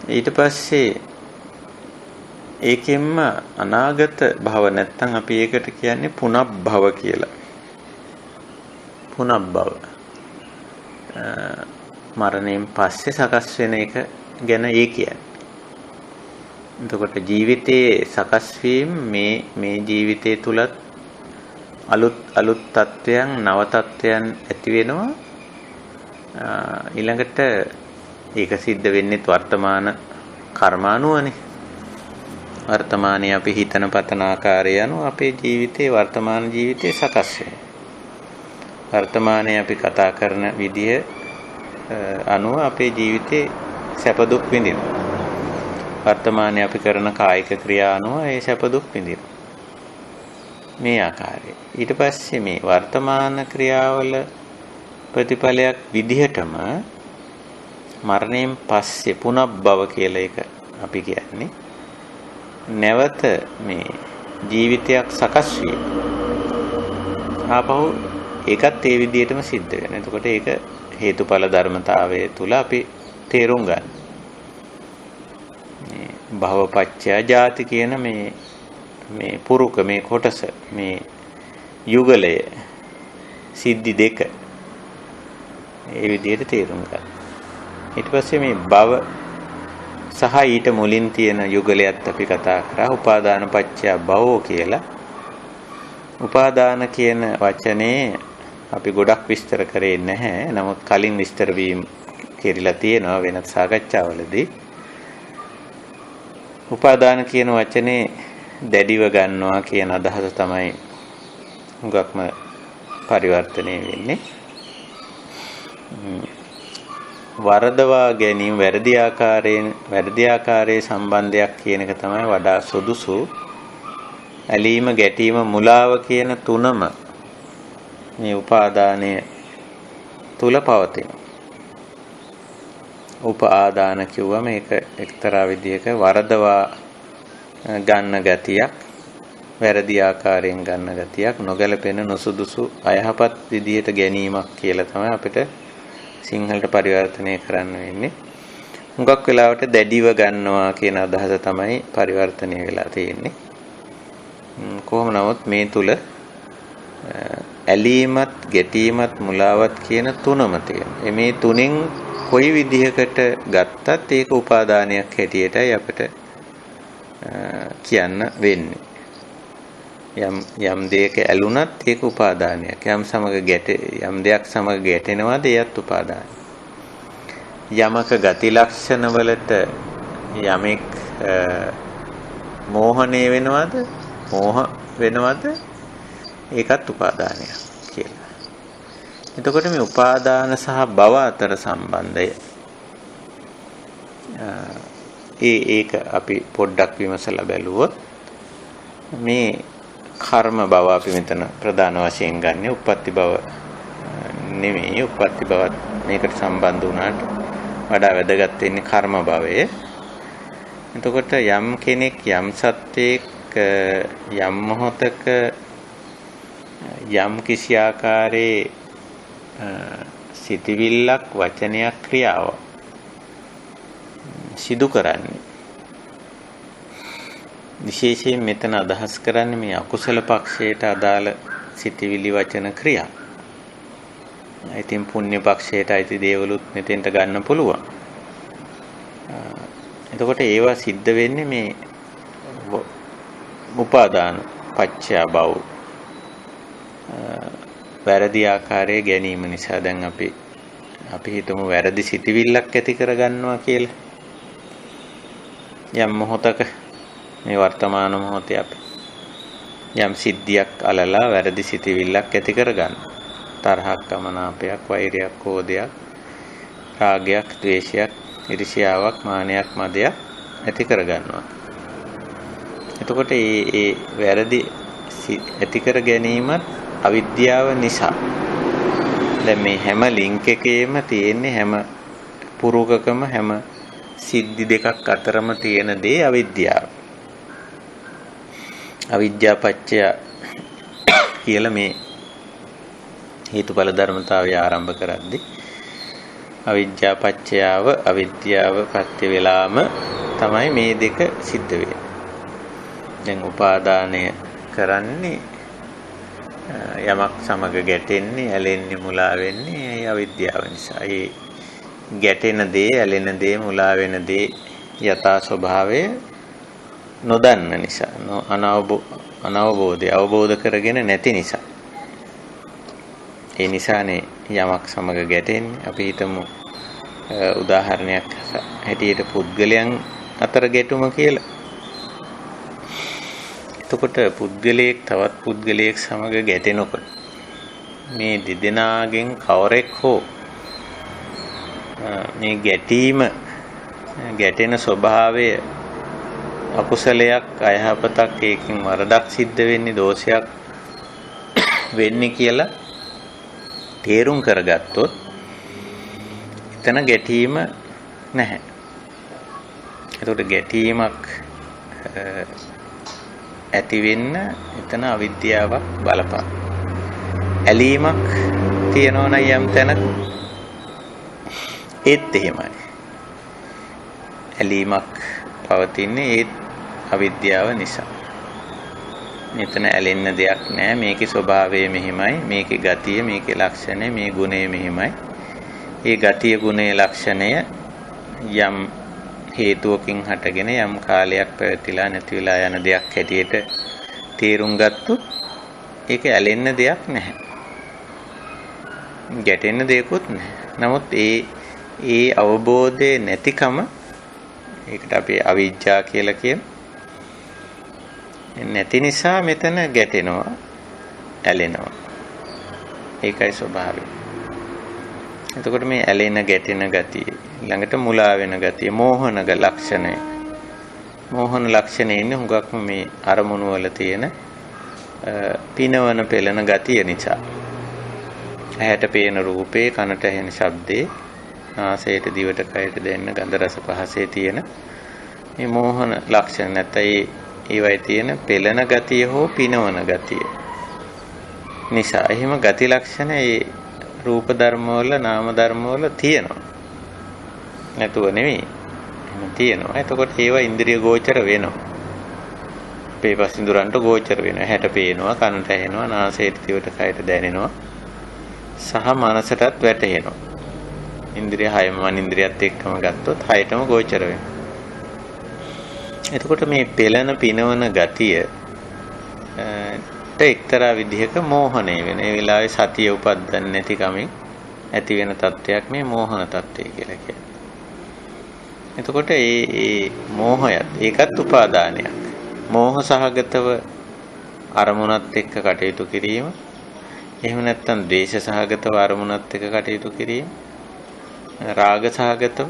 ඊට පස්සේ ඒකෙන්ම අනාගත භව නැත්තම් අපි ඒකට කියන්නේ පුනබ්භව කියලා. පුනබ්භව. මරණයෙන් පස්සේ සකස් වෙන එක ගැන ඒ කියන්නේ. එතකොට ජීවිතයේ සකස් වීම මේ ජීවිතය තුලත් අලුත් තත්වයන්, නව තත්වයන් ඇති වෙනවා. ඊළඟට ඒක සිද්ධ වෙන්නේ වර්තමාන කර්මානුවනේ. වර්තමානයේ අපි හිතන පතන ආකාරය අනුව අපේ ජීවිතේ, වර්තමාන ජීවිතේ සකස් වෙනවා. වර්තමානයේ අපි කතා කරන විදිය අනුව අපේ ජීවිතේ සැප දුක් විඳිනවා. වර්තමානයේ අපි කරන කායික ක්‍රියා අනුව ඒ සැප දුක් විඳිනවා. මේ ආකාරයේ. ඊට පස්සේ මේ වර්තමාන ක්‍රියාවල ප්‍රතිඵලයක් විදිහටම මරණයෙන් පස්සේ පුනබ්භව කියලා එක අපි කියන්නේ නැවත මේ ජීවිතයක් සකස් වීම. ආපහු ඒකත් ඒ විදිහටම සිද්ධ වෙනවා. එතකොට ඒක හේතුඵල ධර්මතාවයේ තුල අපි තේරුම් ගන්න. මේ භවපච්චය ජාති කියන මේ පුරුක, මේ කොටස, මේ යුගලය, සිද්ධි දෙක ඒ විදිහට තේරුම් ගන්න. ඊට පස්සේ මේ භව සහ ඊට මුලින් තියෙන යුගලයත් අපි කතා කරා. උපාදාන පත්‍ය භවෝ කියලා. උපාදාන කියන වචනේ අපි ගොඩක් විස්තර කරේ නැහැ. නමුත් කලින් විස්තර වීම කෙරිලා තියෙනවා වෙනත් සාකච්ඡාවලදී. උපාදාන කියන වචනේ දැඩිව ගන්නවා කියන අදහස තමයි හුඟක්ම පරිවර්තනය වෙන්නේ. වරදවා ගැනීම වැරදි ආකාරයේ සම්බන්ධයක් කියන එක තමයි වඩා සුදුසු. ඇලීම, ගැටීම, මුලාව කියන තුනම මේ උපාදානය තුල පවතින. උපාදාන කිව්වම ඒක එක්තරා විදිහක වරදවා ගන්න ගතියක්, වැරදි ආකාරයෙන් ගන්න ගතියක්, නොගැලපෙන නොසුදුසු අයහපත් විදිහට ගැනීමක් කියලා තමයි අපිට සිංහලට පරිවර්තනය කරන්න වෙන්නේ. හුඟක් වෙලාවට දැඩිව ගන්නවා කියන අදහස තමයි පරිවර්තනය වෙලා තියෙන්නේ. කොහොම නමුත් මේ තුල ඇලීමත්, ගැටීමත්, මුලාවත් කියන තුනම තියෙනවා. මේ තුනෙන් කොයි විදිහකට ගත්තත් ඒක උපාදානයක් හැටියටයි අපිට කියන්න වෙන්නේ. යම් දෙයක ඇලුනත් ඒක උපාදානයක්. යම් දෙයක් සමග ගැටෙනවාද එයත් උපාදානයක්. යමක ගති ලක්ෂණ වලට යමෙක් මෝහණය වෙනවද? මෝහ වෙනවද? ඒකත් උපාදානයක් කියලා. එතකොට මේ උපාදාන සහ භව අතර සම්බන්ධය ඒක අපි පොඩ්ඩක් විමසලා බැලුවොත් මේ කර්ම භව අපි මෙතන ප්‍රධාන වශයෙන් ගන්න. උප්පත්ති භව නෙමෙයි. උප්පත්ති භවත් මේකට සම්බන්ධ වුණාට වඩා වැදගත් වෙන්නේ කර්ම භවය. එතකොට යම් කෙනෙක් යම් සත්‍යයක යම් මොහතක යම් කිසි ආකාරයේ සිතවිල්ලක්, වචනයක්, ක්‍රියාවක් සිදු කරන්නේ විශේෂයෙන් මෙතන අදහස් කරන්නේ මේ අකුසල පක්ෂයට අදාළ සිතවිලි, වචන, ක්‍රියා. ඉතින් පුණ්‍ය පක්ෂයට අයිති දේවලුත් මෙතෙන්ට ගන්න පුළුවන්. එතකොට ඒවා සිද්ධ වෙන්නේ මේ උපාදාන පච්චය භව වැරදි ආකාරයේ ගැනීම නිසා. දැන් අපි හිතමු වැරදි සිතවිල්ලක් ඇති කරගන්නවා කියලා. යම් මොහොතක මේ වර්තමාන මොහොතේ අපි යම් සිද්ධියක් අලලා වැරදි සිතවිල්ලක් ඇති කරගන්න. තරහක්, අමනාපයක්, වෛරයක්, කෝධයක්, රාගයක්, ද්වේෂයක්, ඊර්ෂ්‍යාවක්, මානයක්, මදයක් ඇති කරගන්නවා. එතකොට මේ වැරදි ඇති කර ගැනීමත් අවිද්‍යාව නිසා. දැන් මේ හැම ලින්ක් එකේම තියෙන්නේ, හැම පුරුකකම, හැම සිද්ධි දෙකක් අතරම තියෙන දේ අවිද්‍යාව. අවිද්‍යා පත්‍ය කියලා මේ හේතුඵල ධර්මතාවය ආරම්භ කරද්දී අවිද්‍යා පත්‍යාව, අවිද්‍යාව පත්‍ය වෙලාම තමයි මේ දෙක සිද්ධ වෙන්නේ. දැන් උපාදානය කරන්නේ යමක් සමග ගැටෙන්නේ, ඇලෙන්නේ, මුලා වෙන්නේ ඒ අවිද්‍යාව නිසා. ඒ ගැටෙන දේ, ඇලෙන දේ, මුලා වෙන දේ යථා ස්වභාවය නොදන්න නිසා, අනවබෝධය අවබෝධ කරගෙන නැති නිසා. ඒ නිසානේ යමක් සමග ගැටෙන්නේ. අපි හිතමු උදාහරණයක් හැටියට පුද්ගලයන් අතර ගැටුම කියලා. එතකොට පුද්ගලයෙක් තවත් පුද්ගලයෙක් සමග ගැටෙනකොට මේ දෙදෙනාගෙන් කවරෙක් හෝ මේ ගැටෙන ස්වභාවය අකුසලයක්, අයහපතක්, ඒකෙන් වරදක් සිද්ධ වෙන්නේ, දෝෂයක් වෙන්නේ කියලා තේරුම් කරගත්තොත් එතන ගැටීම නැහැ. එතකොට ගැටීමක් ඇති වෙන්න එතන අවිද්‍යාවක් බලපාන. ඇලීමක් තියෙනවා නම් යම් තැනක ඒත් එහෙමයි. ඇලීමක් පවතින්නේ ඒත් අවිද්‍යාව නිසා. මෙතන ඇලෙන්න දෙයක් නැහැ. මේකේ ස්වභාවය මෙහිමයි, මේකේ ගතිය, මේකේ ලක්ෂණය, මේ ගුණය මෙහිමයි. ඒ ගතිය, ගුණය, ලක්ෂණය යම් හේතුවකින් හටගෙන යම් කාලයක් පැවතිලා නැති වෙලා යන දෙයක් හැටියට තේරුම් ගත්තොත් ඒක ඇලෙන්න දෙයක් නැහැ. ගැටෙන්න දෙයක්වත් නැහැ. නමුත් ඒ අවබෝධයේ නැතිකම ඒකට අපි අවිජ්ජා කියලා කියන. නැති නිසා මෙතන ගැටෙනවා, ඇලෙනවා. ඒකයි ස්වභාවය. එතකොට මේ ඇලෙන ගැටෙන ගතිය ළඟට මුලා වෙන ගතිය මෝහන ලක්ෂණය. මෝහන ලක්ෂණය ඉන්නේ හුඟක්ම මේ අරමුණු වල තියෙන පිනවන පෙළෙන ගතිය නිසා. ඇහැට පේන රූපේ, කනට ඇහෙන ශබ්දේ, නාසයට දිවට කයට දැනෙන ගන්ධ රස පහසේ තියෙන මේ මෝහන ලක්ෂණ නැත්නම් ඒවයි තියෙන පෙළෙන ගතිය හෝ පිනවන ගතිය නිසා එහෙම ගති ලක්ෂණ ඒ රූප ධර්ම වල නාම ධර්ම වල තියෙනවා. නැතුව නෙවෙයි. එහෙම තියෙනවා. එතකොට ඒවා ඉන්ද්‍රිය ගෝචර වෙනවා. පේපස්සින්දුරන්ට ගෝචර වෙනවා. හැට පේනවා, කනට ඇහෙනවා, නාසයට දිවට කයට දැනෙනවා. සහ මනසටත් වැටහෙනවා. ඉන්ද්‍රිය හයම ඉන්ද්‍රියත් එක්කම ගත්තොත් හයටම ගෝචර වෙනවා. එතකොට මේ පෙළෙන පිනවන ගතිය එක්තරා විදිහක මෝහණය වෙන. ඒ වෙලාවේ සතිය උපදින්න නැති කමින් ඇති වෙන තත්ත්වයක් මේ මෝහන තත්ත්වය කියලා කියන්නේ. එතකොට මේ මෝහයත් ඒකත් උපාදානයක්. මෝහ සහගතව අරමුණත් එක්ක කටයුතු කිරීම. එහෙම නැත්නම් ද්වේෂ සහගතව අරමුණත් එක්ක කටයුතු කිරීම. රාග සහගතව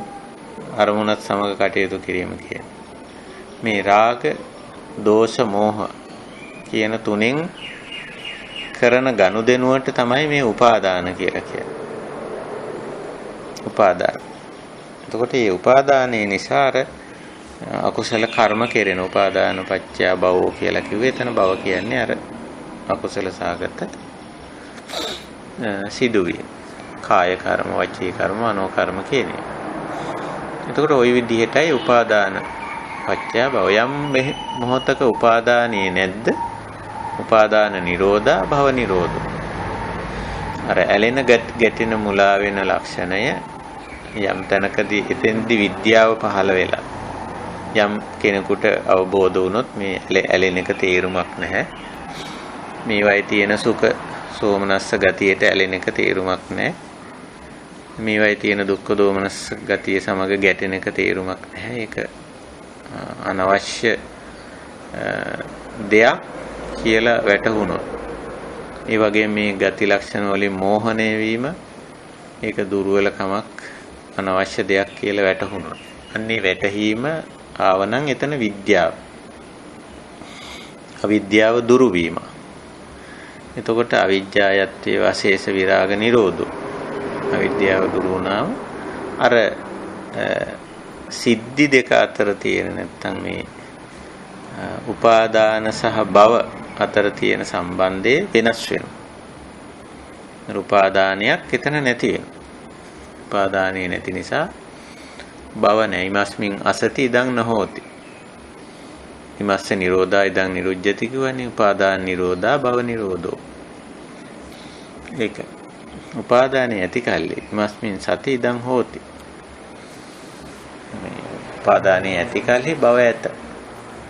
අරමුණත් සමග කටයුතු කිරීම කියන්නේ. මේ රාග, දෝෂ, මෝහ කියන තුනෙන් කරන ගනුදෙනුවට තමයි මේ උපාදාන කියලා කියන්නේ. උපාදාන. එතකොට මේ උපාදානයේ නිසා අර අකුසල කර්ම කෙරෙන උපාදාන පත්‍ය භවෝ කියලා කිව්වේ. එතන භව කියන්නේ අර අකුසල සාගත සිදුවීම. කාය කර්ම, වචී කර්ම, මනෝ කර්ම කියන්නේ. එතකොට ওই විදිහටයි උපාදාන පත්‍ය භව. යම් මොහතක උපාදානියේ නැද්ද? උපාදාන නිරෝධා භව නිරෝධෝ. අර ඇලෙන ගැටෙන මුලා වෙන ලක්ෂණය යම් තැනකදී එතෙන්දී විද්‍යාව පහළ වෙලා යම් කෙනෙකුට අවබෝධ වුණොත් මේ ඇලෙන එක තේරුමක් නැහැ. මේවයි තියෙන සුඛ සෝමනස්ස ගතියට ඇලෙන එක තේරුමක් නැහැ. මේවයි තියෙන දුක්ඛ දෝමනස්ස ගතිය සමග ගැටෙන එක තේරුමක් නැහැ. ඒක අනවශ්‍ය දෙයක් කියලා වැටහුණොත් ඒ වගේ මේ ගති ලක්ෂණ වලින් මෝහණය වීම ඒක දුර්වලකමක් අනවශ්‍ය දෙයක් කියලා වැටහුණොත් අන්නේ වැටහීම ආවනම් එතන විද්‍යාව අවිද්‍යාව දුරු වීම. එතකොට අවිජ්ජායත්වේ වාසේස විරාග නිරෝධෝ. අවිද්‍යාව දුරු වුණාම අර සිද්ධි දෙක අතර තියෙන නැත්තම් මේ උපාදාන සහ භව අතර තියෙන සම්බන්ධය වෙනස් වෙනවා. උපාදානයක් එතන නැති වෙනවා. උපාදානිය නැති නිසා භව නැහැ. ඉමස්මින් අසති ඉදං නහෝති. ඉමස්ස නිරෝධා ඉදං නිරුජ්ජති කියවනේ උපාදාන නිරෝධා භව නිරෝධෝ. ඒක උපාදානිය ඇති කල්ලි ඉමස්මින් සති ඉදං හෝති. උපාදානිය ඇති කල්හි භව ඇත.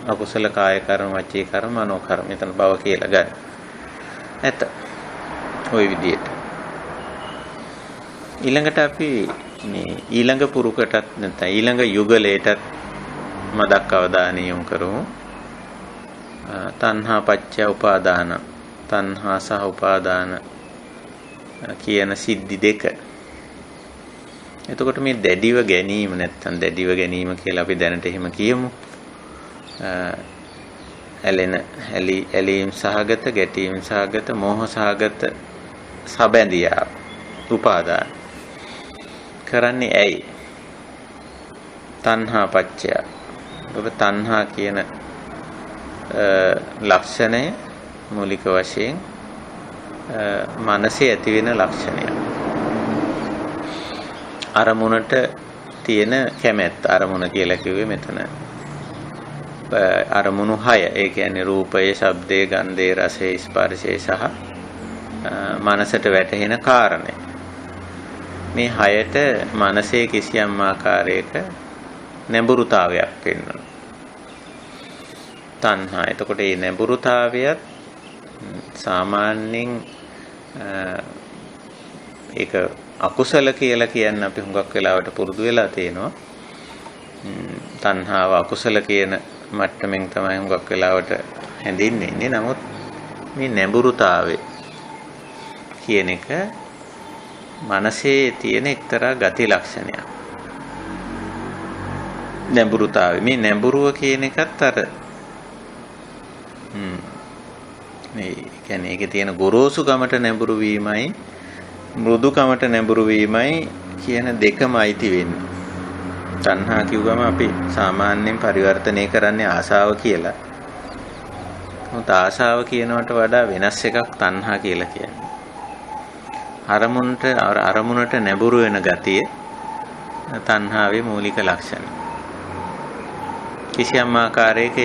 අකුසල කාය කර්ම, වචී කර්ම, මනෝ කර්ම මෙතන භව කියලා ගන්න. ඇත. ওই විදිහට. ඊළඟට අපි මේ ඊළඟ පුරුකටත් නැත්නම් ඊළඟ යුගලයටත් මදක් අවධානය යොමු කරමු. තණ්හා පත්‍ය උපාදාන. තණ්හා සහ උපාදාන කියන සිද්ධි දෙක. එතකොට මේ දැඩිව ගැනීම නැත්නම් දැඩිව ගැනීම කියලා අපි දැනට එහෙම කියමු. ඇලීම් සහගත, ගැටීම් සහගත, මෝහ සහගත සබැඳියා උපාදාන කරන්නේ ඇයි? තණ්හා පත්‍ය. ඔබ තණ්හා කියන ලක්ෂණය මූලික වශයෙන් මනසේ ඇති වෙන ලක්ෂණයක්. අරමුණට තියෙන කැමැත්ත. අරමුණ කියලා කිව්වේ මෙතන අරමුණු 6. ඒ කියන්නේ රූපය, ශබ්දය, ගන්ධය, රසය, ස්පර්ශය සහ මනසට වැටහෙන කාරණය. මේ 6ට මනසේ කිසියම් ආකාරයක නැඹුරුතාවයක් වෙනවා. තණ්හා. එතකොට මේ නැඹුරුතාවයත් සාමාන්‍යයෙන් ඒක අකුසල කියලා කියන්න අපි හුඟක් වෙලාවට පුරුදු වෙලා තියෙනවා. තණ්හාව අකුසල කියන මට්ටමින් තමයි හුඟක් වෙලාවට හැඳින්වෙන්නේ. නමුත් මේ නැඹුරුතාවය කියන එක මනසේ තියෙන එක්තරා ගති ලක්ෂණයක්. නැඹුරුතාවය. මේ නැඹුරුව කියන එකත් අර මේ කියන්නේ ඒකේ තියෙන ගොරෝසුකමට නැඹුරු වීමයි මෘදුකමට නැඹුරු වීමයි කියන දෙකම අයිති වෙන්නේ. තණ්හා කිව්වම අපි සාමාන්‍යයෙන් පරිවර්තනය කරන්නේ ආසාව කියලා. මොකද ආසාව කියනවට වඩා වෙනස් එකක් තණ්හා කියලා කියන්නේ. අරමුණට නැඹුරු වෙන ගතිය තණ්හාවේ මූලික ලක්ෂණ. කිසියම් ආකාරයක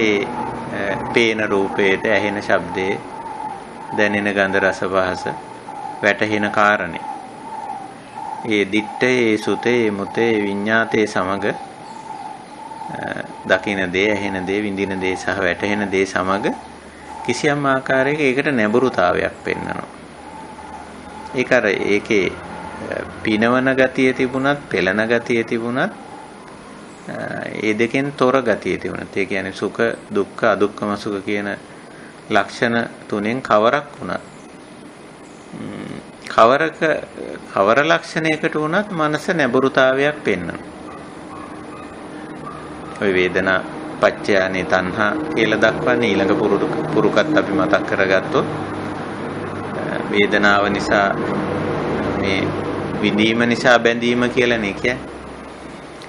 පේන රූපයට, ඇහෙන ශබ්දයේ, දැනෙන ගන්ධ රස පහස වැටහෙන කාරණේ. ඒ දිත්තේ, සුතේ, මුතේ, විඤ්ඤාතේ සමග දකින දේ, ඇහෙන දේ, විඳින දේ සහ වැටහෙන දේ සමග කිසියම් ආකාරයක ඒකට නැඹුරුතාවයක් පෙන්වනවා. ඒක අර ඒකේ පිනවන ගතිය තිබුණත්, පෙළන ගතිය තිබුණත්, ඒ දෙකෙන් තොර ගතිය තිබුණත්, ඒ කියන්නේ සුඛ, දුක්ඛ, අදුක්ඛම සුඛ කියන ලක්ෂණ තුනෙන් කවරක් වුණත් කවර ලක්ෂණයකට වුණත් මනස නැඹුරුතාවයක් පෙන්වනවා. ඔය වේදනා පච්චයානේ තණ්හා කියලා දක්වන්නේ ඊළඟ පුරුකත් අපි මතක් කරගත්තොත් වේදනාව නිසා මේ විඳීම නිසා බැඳීම කියලානේ කියන්නේ.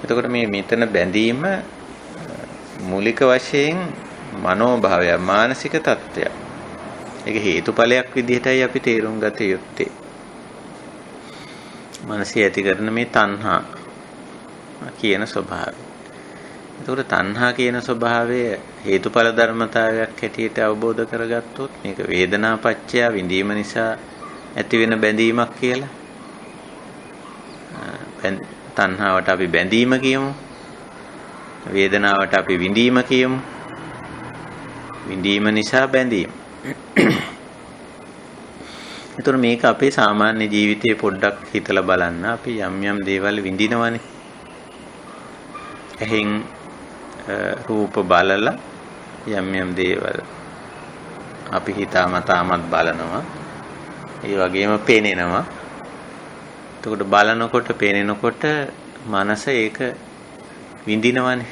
එතකොට මේ මෙතන බැඳීම මූලික වශයෙන් මනෝභාවය, මානසික තත්ත්වය. ඒක හේතුඵලයක් විදිහටයි අපි තේරුම් ගත යුත්තේ. මනසේ ඇති කරන මේ තණ්හා කියන ස්වභාවය. එතකොට තණ්හා කියන ස්වභාවය හේතුඵල ධර්මතාවයක් හැටියට අවබෝධ කරගත්තොත් මේක වේදනා පත්‍ය විඳීම නිසා ඇති වෙන බැඳීමක් කියලා. තණ්හාවට අපි බැඳීම කියමු. වේදනාවට අපි විඳීම කියමු. විඳීම නිසා බැඳීම. ඒතර මේක අපේ සාමාන්‍ය ජීවිතයේ පොඩ්ඩක් හිතලා බලන්න. අපි යම් දේවල් විඳිනවනේ. එහෙන් රූප බලලා යම් දේවල් අපි හිතාමතාමත් බලනවා. ඒ වගේම පේනෙනවා. එතකොට බලනකොට පේනෙනකොට මනස ඒක විඳිනවනේ.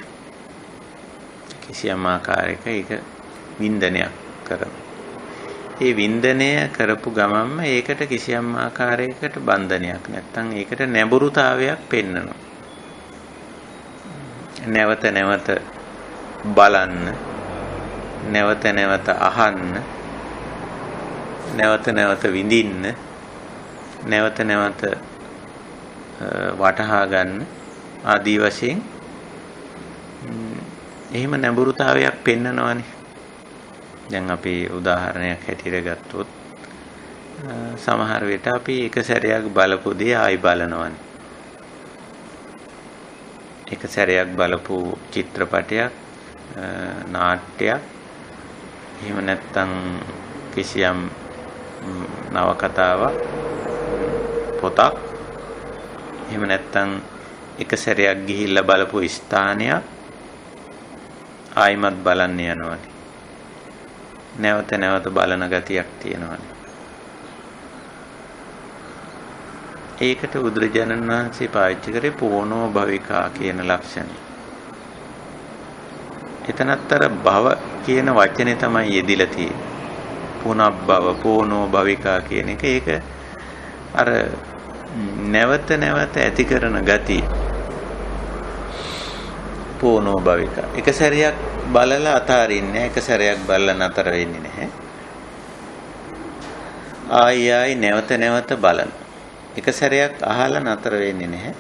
කිසියම් ආකාරයක ඒක වින්දනයක් කරනවා. ඒ වින්දනය කරපු ගමන්ම ඒකට කිසියම් ආකාරයකට බන්ධනයක් නැත්තම් ඒකට නැඹුරුතාවයක් පෙන්නනවා. නැවත නැවත බලන්න, නැවත නැවත අහන්න, නැවත නැවත විඳින්න, නැවත නැවත වටහා ගන්න ආදී වශයෙන් එහෙම නැඹුරුතාවයක් පෙන්නනවානේ. දැන් අපි උදාහරණයක් හැටියට ගත්තොත් සමහර විට අපි එක සැරයක් බලපු දේ ආයි බලනවානේ. එක සැරයක් බලපු චිත්‍රපටයක්, නාට්‍යයක්, එහෙම නැත්නම් කිසියම් නවකතාවක්, පොතක්, එහෙම නැත්නම් එක සැරයක් ගිහිල්ලා බලපු ස්ථානයක් ආයිමත් බලන්න යනවානේ. නැවත නැවත බලන ගතියක් තියෙනවානේ. ඒකට බුදුරජාණන් වහන්සේ පාවිච්චි කරේ පෝනෝ භවිකා කියන ලක්ෂණය. එතනත් අර භව කියන වචනේ තමයි යෙදිලා තියෙන්නේ. පුනබ්බව, පෝනෝ භවිකා කියන එක. ඒක අර නැවත නැවත ඇති කරන ගතිය. පෝනෝ භවිකා. එක සැරයක් බලලා අතාරින්නේ, එක සැරයක් බලලා නතර වෙන්නේ නැහැ. ආයි නැවත නැවත බලන. එක සැරයක් අහලා නතර වෙන්නේ නැහැ.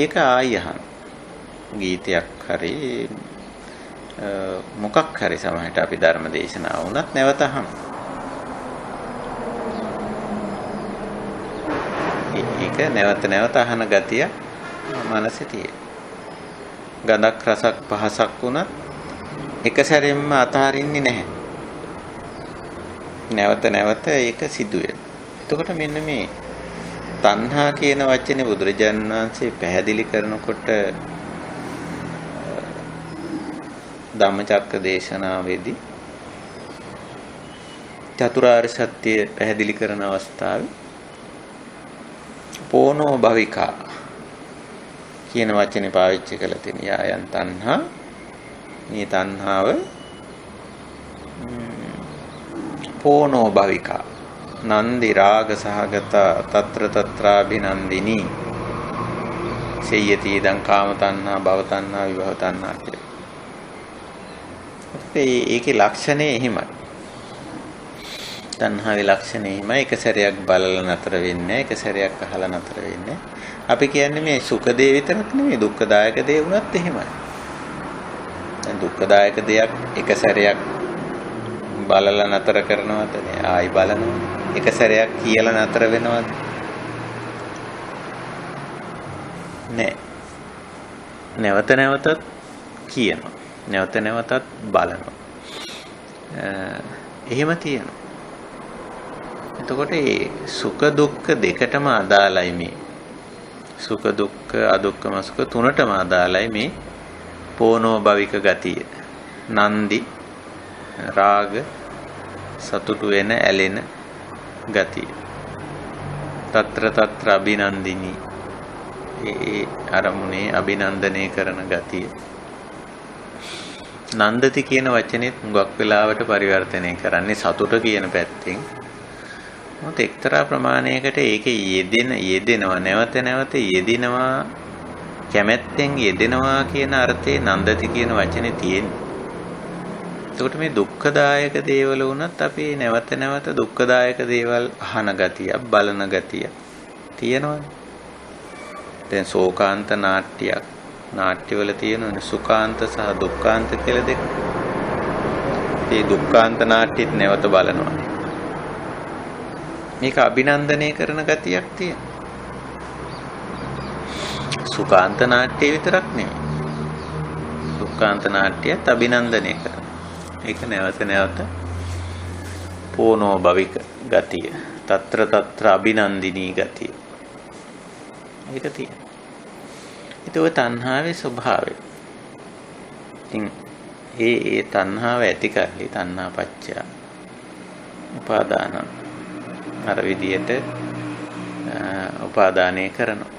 ඒක ආයි අහන. ගීතයක් හරි මොකක් හරි සමහරට අපි ධර්ම දේශනාව වුණත් නැවත අහන. ඒක නැවත නැවත අහන ගතිය මනසේ තියෙන. ගඳක් රසක් පහසක් වුණත් එක සැරෙන්ම අතහරින්නේ නැහැ. නැවත නැවත ඒක සිදු වෙනවා. එතකොට මෙන්න මේ තණ්හා කියන වචනේ බුදුරජාණන් වහන්සේ පැහැදිලි කරනකොට ධම්මචක්ක දේශනාවේදී චතුරාර්ය සත්‍ය පැහැදිලි කරන අවස්ථාවේ පෝනෝ භවිකා කියන වචනේ පාවිච්චි කරලා තියෙන යායන් තණ්හා මේ තණ්හාව පෝනෝ භවිකා නන්දි රාග සහගත తත්‍ර తත්‍රාභිනන්දිනී සේයති දං කාම තණ්හා භව තණ්හා විභව තණ්හා කියලා. ඒකේ ලක්ෂණය එහෙමයි. තණ්හාවේ ලක්ෂණය එහෙමයි. එක සැරයක් බලලා නතර වෙන්නේ, එක සැරයක් අහලා නතර වෙන්නේ. අපි කියන්නේ මේ සුඛ දේ විතරක් නෙමෙයි දුක්ඛදායක දේ වුණත් එහෙමයි. දැන් දුක්ඛදායක දෙයක් එක සැරයක් බලලා නතර කරනවද? ආයි බලනවා. එක සැරයක් කියලා නතර වෙනවද? නෑ. නැවත නැවතත් කියනවා. නැවත නැවතත් බලනවා. එහෙම තියෙනවා. එතකොට මේ සුඛ දුක්ඛ දෙකටම අදාළයි මේ. සුඛ දුක්ඛ අදුක්ඛම සුඛ තුනටම අදාළයි මේ පෝනෝ භවික ගතිය. නන්දි රාග සතුටු වෙන ඇලෙන ගතිය. తත්‍ර తත්‍ර අභිනන්දිනී ඒ අරමුණේ අභිනන්දනය කරන ගතිය. නන්දති කියන වචනේත් හුඟක් වෙලාවට පරිවර්තනය කරන්නේ සතුට කියන පැත්තෙන්. මොකද එක්තරා ප්‍රමාණයකට ඒකේ යෙදෙනවා නැවත නැවත යෙදෙනවා කැමැත්තෙන් යෙදෙනවා කියන අර්ථයේ නන්දති කියන වචනේ තියෙන්නේ. එතකොට මේ දුක්ඛදායක දේවල් වුණත් අපි නැවත නැවත දුක්ඛදායක දේවල් අහන ගතිය, බලන ගතිය තියෙනවනේ. දැන් ශෝකාන්ත නාට්‍යවල තියෙනවනේ සුඛාන්ත සහ දුක්ඛාන්ත කියලා දෙක. මේ දුක්ඛාන්ත නාට්‍යෙත් නැවත බලනවා. මේක අභිනන්දනය කරන ගතියක් තියෙනවා. සුඛාන්ත නාට්‍ය විතරක් නෙමෙයි. දුක්ඛාන්ත නාට්‍යයත් අභිනන්දනය කරනවා. ඒක නැවත නැවත පෝනෝ භවික ගතිය. తත්‍ර తත්‍ර අභිනන්දිනී ගතිය. ඒක තියෙනවා. ඒක ඔය තණ්හාවේ ස්වභාවය. ඉතින් ඒ තණ්හාව ඇති කරලි තණ්හා පත්‍ය උපාදාන අර විදියට උපාදානය කරනවා.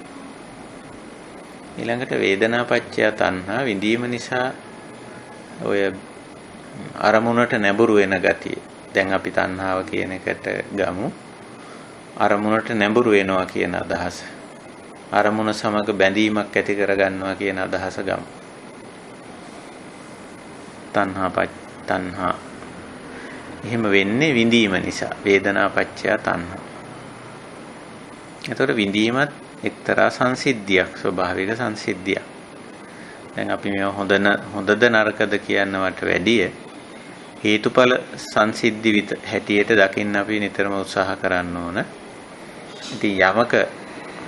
ඊළඟට වේදනා පත්‍ය තණ්හා විඳීම නිසා ඔය අරමුණට නැඹුරු වෙන ගතිය. දැන් අපි තණ්හාව කියන එකට ගමු. අරමුණට නැඹුරු වෙනවා කියන අදහස. අරමුණ සමග බැඳීමක් ඇති කරගන්නවා කියන අදහස ගමු. තණ්හා එහෙම වෙන්නේ විඳීම නිසා. වේදනා පත්‍ය තණ්හා. එතකොට විඳීමත් එක්තරා සංසිද්ධියක්, ස්වභාවික සංසිද්ධියක්. දැන් අපි මේව හොඳද නරකද කියනවට වැඩිය හේතුඵල සංසිද්ධි හැටියට දකින්න අපි නිතරම උත්සාහ කරන්න ඕන. ඉතින් යමක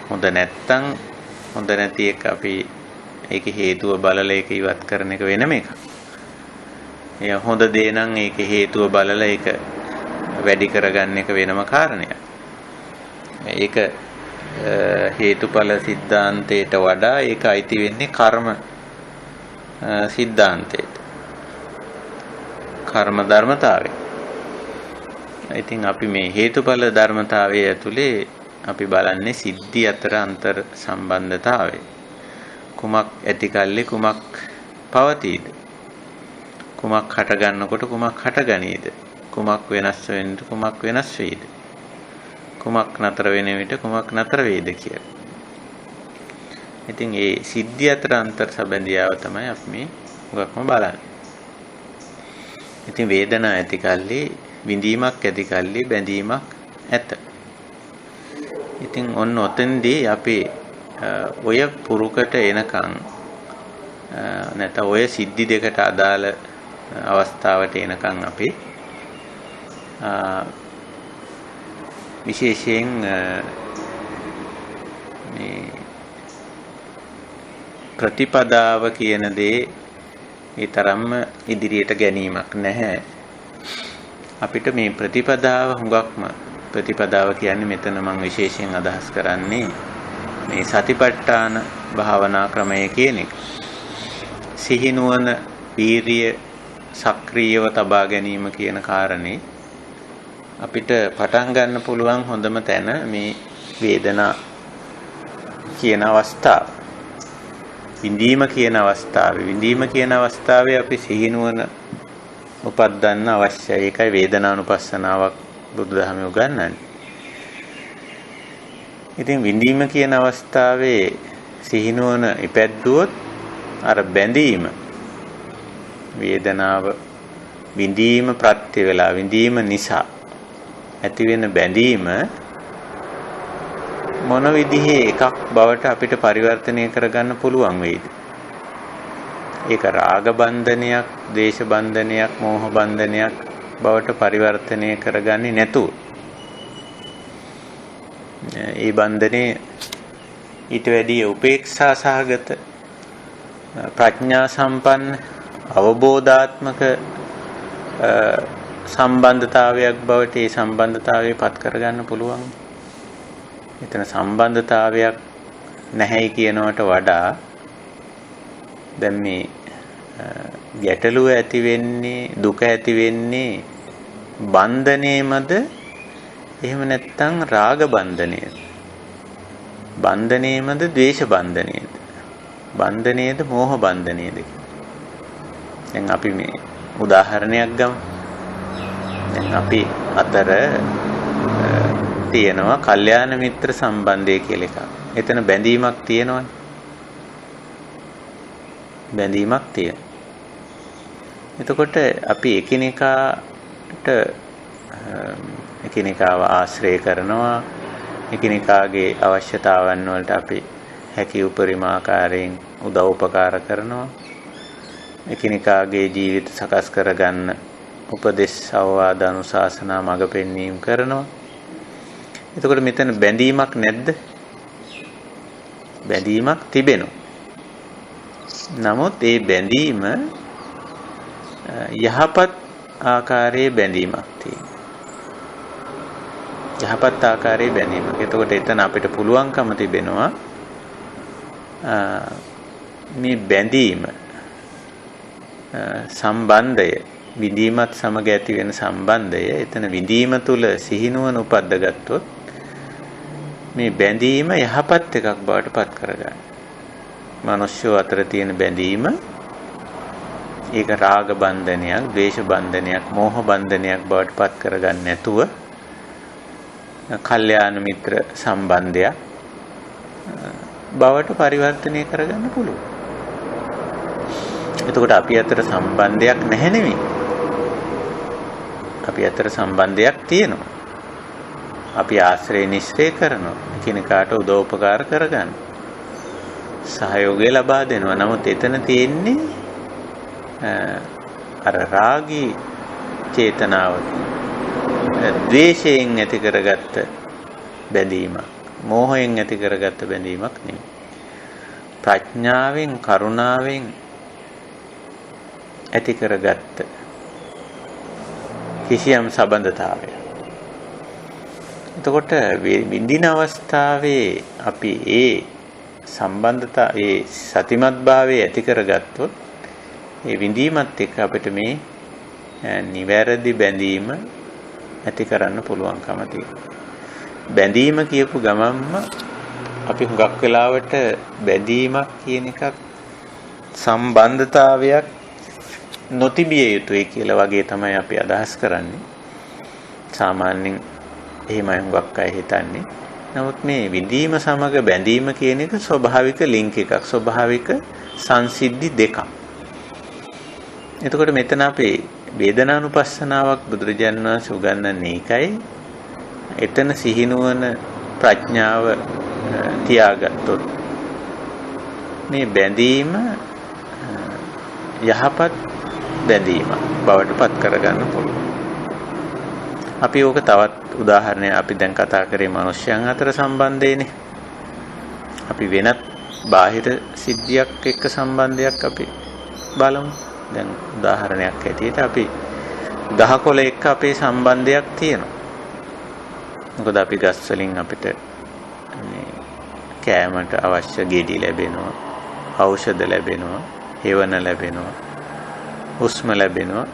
හොඳ නැත්තම් හොඳ නැති එක අපි ඒකේ හේතුව බලලා ඒක ඉවත් කරන එක වෙනම එකක්. එය හොඳ දේ නම් ඒකේ හේතුව බලලා ඒක වැඩි කරගන්න එක වෙනම කාරණයක්. ඒක හේතුඵල સિદ્ધාන්තයට වඩා ඒක අයිති වෙන්නේ කර්ම સિદ્ધාන්තයට. කර්ම ධර්මතාවය. ඉතින් අපි මේ හේතුඵල ධර්මතාවය ඇතුලේ අපි බලන්නේ සිද්ධි අතර අන්තර් සම්බන්ධතාවය. කුමක් ඇති කල්ලි කුමක් පවතීද? කුමක් හට ගන්නකොට කුමක් හටගනීද? කුමක් වෙනස් වෙන්නට කුමක් වෙනස් වෙයිද? කුමක් නතර වෙන විට කුමක් නතර වෙයිද කියලා. ඉතින් ඒ සිද්ධි අතර අන්තර් සම්බන්ධියාව තමයි අපි මේ මොකක්ම බලන්නේ. ඉතින් වේදනා ඇති කල්ලි විඳීමක් ඇති කල්ලි බැඳීමක් ඇත. ඉතින් ඔන්න ඔතෙන්දී අපි ඔය පුරුකට එනකන් නැත්නම් ඔය සිද්ධි දෙකට අදාළ අවස්ථාවට එනකන් අපි විශේෂයෙන් මේ ප්‍රතිපදාව කියන දේ ඒ තරම්ම ඉදිරියට ගැනීමක් නැහැ. අපිට මේ ප්‍රතිපදාව හුඟක්ම ප්‍රතිපදාව කියන්නේ මෙතන මම විශේෂයෙන් අදහස් කරන්නේ මේ සතිපට්ඨාන භාවනා ක්‍රමය කියන එක. සිහිනුවන වීරිය සක්‍රියව තබා ගැනීම කියන කාරණේ අපිට පටන් ගන්න පුළුවන් හොඳම තැන මේ වේදනා කියන අවස්ථාව. විඳීම කියන අවස්ථාවේ විඳීම කියන අවස්ථාවේ අපි සිහිනුවන උපදින්න අවශ්‍යයි. ඒකයි වේදනානුපස්සනාවක් බුදුදහමේ උගන්වන්නේ. ඉතින් විඳීම කියන අවස්ථාවේ සිහිනුවන ඉපැද්දුවොත් අර බැඳීම වේදනාව විඳීම ප්‍රත්‍ය වේලා විඳීම නිසා ඇති වෙන බැඳීම මොන විදිහේ එකක් බවට අපිට පරිවර්තනය කරගන්න පුළුවන් වේද? ඒක රාග බන්ධනයක්, ද්වේෂ බන්ධනයක්, මෝහ බන්ධනයක් බවට පරිවර්තනය කරගන්නේ නැතුව ඒ බන්ධනේ ඊට වැඩි උපේක්ෂා සහගත ප්‍රඥා සම්පන්න අවබෝධාත්මක සම්බන්ධතාවයක් බවට ඒ සම්බන්ධතාවය පත් කරගන්න පුළුවන්. එතන සම්බන්ධතාවයක් නැහැයි කියනවට වඩා දැන් මේ ගැටලුව ඇති වෙන්නේ දුක ඇති වෙන්නේ බන්ධනේමද එහෙම නැත්නම් රාග බන්ධනේද? බන්ධනේමද ද්වේෂ බන්ධනේද? බන්ධනේද මෝහ බන්ධනේද? දැන් අපි මේ උදාහරණයක් ගමු. දැන් අපි අතර තියෙනවා කල්යාණ මිත්‍ර සම්බන්ධය කියලා එකක්. එතන බැඳීමක් තියෙනවනේ. බැඳීමක් තියෙනවා. එතකොට අපි එකිනෙකාව ආශ්‍රය කරනවා. එකිනෙකාගේ අවශ්‍යතාවන් වලට අපි හැකි උපරිම ආකාරයෙන් උදව් උපකාර කරනවා. එකිනෙකාගේ ජීවිත සකස් කරගන්න උපදෙස් අවවාද අනුශාසනා මඟ පෙන්වීම කරනවා. එතකොට මෙතන බැඳීමක් නැද්ද? බැඳීමක් තිබෙනවා. නමුත් ඒ බැඳීම යහපත් ආකාරයේ බැඳීමක් තියෙනවා. යහපත් ආකාරයේ බැඳීමක්. එතකොට එතන අපිට පුළුවන්කම තිබෙනවා මේ බැඳීම සම්බන්ධය විඳීමත් සමග ඇති වෙන සම්බන්ධය එතන විඳීම තුල සිහිනුවන උපද්දගත්තොත් මේ බැඳීම යහපත් එකක් බවට පත් කරගන්න. මිනිස්සු අතර තියෙන බැඳීම ඒක රාග බන්ධනයක්, ද්වේෂ බන්ධනයක්, මෝහ බන්ධනයක් බවට පත් කරගන්න නැතුව කල්යාණ මිත්‍ර සම්බන්ධයක් බවට පරිවර්තනය කරගන්න පුළුවන්. එතකොට අපි අතර සම්බන්ධයක් නැහැ නෙමෙයි. අපි අතර සම්බන්ධයක් තියෙනවා. අපි ආශ්‍රය නිශ්චය කරනවා. එකිනෙකාට උදව් උපකාර කරගන්න. සහයෝගය ලබා දෙනවා. නමුත් එතන තියෙන්නේ අර රාගී චේතනාව ද්වේෂයෙන් ඇති කරගත්ත බැඳීමක්, මෝහයෙන් ඇති කරගත්ත බැඳීමක් නෙමෙයි. ප්‍රඥාවෙන්, කරුණාවෙන් ඇති කරගත්ත කිසියම් සම්බන්ධතාවයක්. එතකොට විඳින අවස්ථාවේ අපි ඒ සතිමත් භාවයේ ඇති කරගත්තොත් ඒ විඳීමත් එක්ක අපිට මේ නිවැරදි බැඳීම ඇති කරන්න පුළුවන්කම තියෙනවා. බැඳීම කියපු ගමන්ම අපි හුඟක් වෙලාවට බැඳීමක් කියන එකක් සම්බන්ධතාවයක් නොතිබිය යුතුයි කියලා වගේ තමයි අපි අදහස් කරන්නේ. සාමාන්‍යයෙන් එහෙමයි හුඟක් අය හිතන්නේ. නමුත් මේ විඳීම සමග බැඳීම කියන එක ස්වභාවික ලින්ක් එකක්, ස්වභාවික සංසිද්ධි දෙකක්. එතකොට මෙතන අපේ වේදනානුපස්සනාවක් බුදුරජාණන් වහන්සේ උගන්වන්නේ ඒකයි. එතන සිහිනුවන ප්‍රඥාව තියාගත්තොත් මේ බැඳීම යහපත් බැඳීමක් බවට පත් කරගන්න පුළුවන්. අපි ඕක තවත් උදාහරණයක් අපි දැන් කතා කරේ මිනිස්යන් අතර සම්බන්ධයනේ. අපි වෙනත් බාහිර සිද්ධියක් එක්ක සම්බන්ධයක් අපි බලමු. දැන් උදාහරණයක් ඇටියට අපි ගහකොළ එක්ක අපේ සම්බන්ධයක් තියෙනවා. මොකද අපි ගස් වලින් අපිට මේ කෑමට අවශ්‍ය ගෙඩි ලැබෙනවා, ඖෂධ ලැබෙනවා, හේවන ලැබෙනවා, හුස්ම ලැබෙනවා,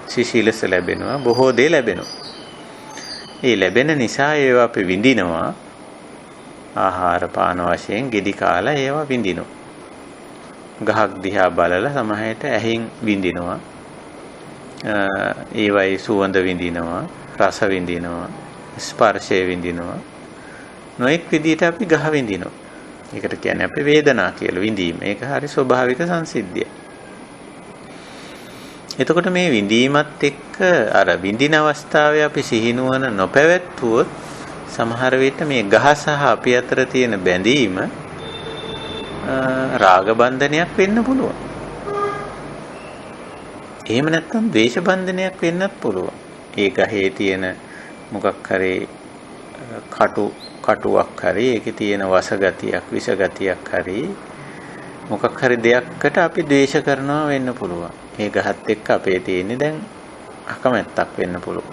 සිසිලස ලැබෙනවා, බොහෝ දේ ලැබෙනවා. ඒ ලැබෙන නිසා ඒවා අපි විඳිනවා. ආහාර පාන වශයෙන් ගෙඩි කාලා ඒවා විඳිනවා. ගහක් දිහා බලලා සමහරට ඇහින් විඳිනවා. ඒවයි සුවඳ විඳිනවා, රස විඳිනවා, ස්පර්ශය විඳිනවා. නොඑක් විදිහට අපි ගහ විඳිනවා. ඒකට කියන්නේ අපි වේදනා කියලා විඳීම. ඒක හරි ස්වභාවික සංසිද්ධිය. එතකොට මේ විඳීමත් එක්ක අර විඳින අවස්ථාවේ අපි සිහිනුවන නොපැවැත්වුවොත් සමහර විට මේ ගහ සහ අපි අතර තියෙන බැඳීම රාග බන්ධනයක් වෙන්න පුළුවන්. එහෙම නැත්නම් ද්වේෂ බන්ධනයක් වෙන්නත් පුළුවන්. ඒ ගහේ තියෙන මොකක් හරි කටුවක් හරි ඒකේ තියෙන වස ගතියක්, විස ගතියක් හරි මොකක් හරි දෙයක්කට අපි ද්වේෂ කරනවා වෙන්න පුළුවන්. ඒ ගහත් එක්ක අපේ තියෙන්නේ දැන් අකමැත්තක් වෙන්න පුළුවන්.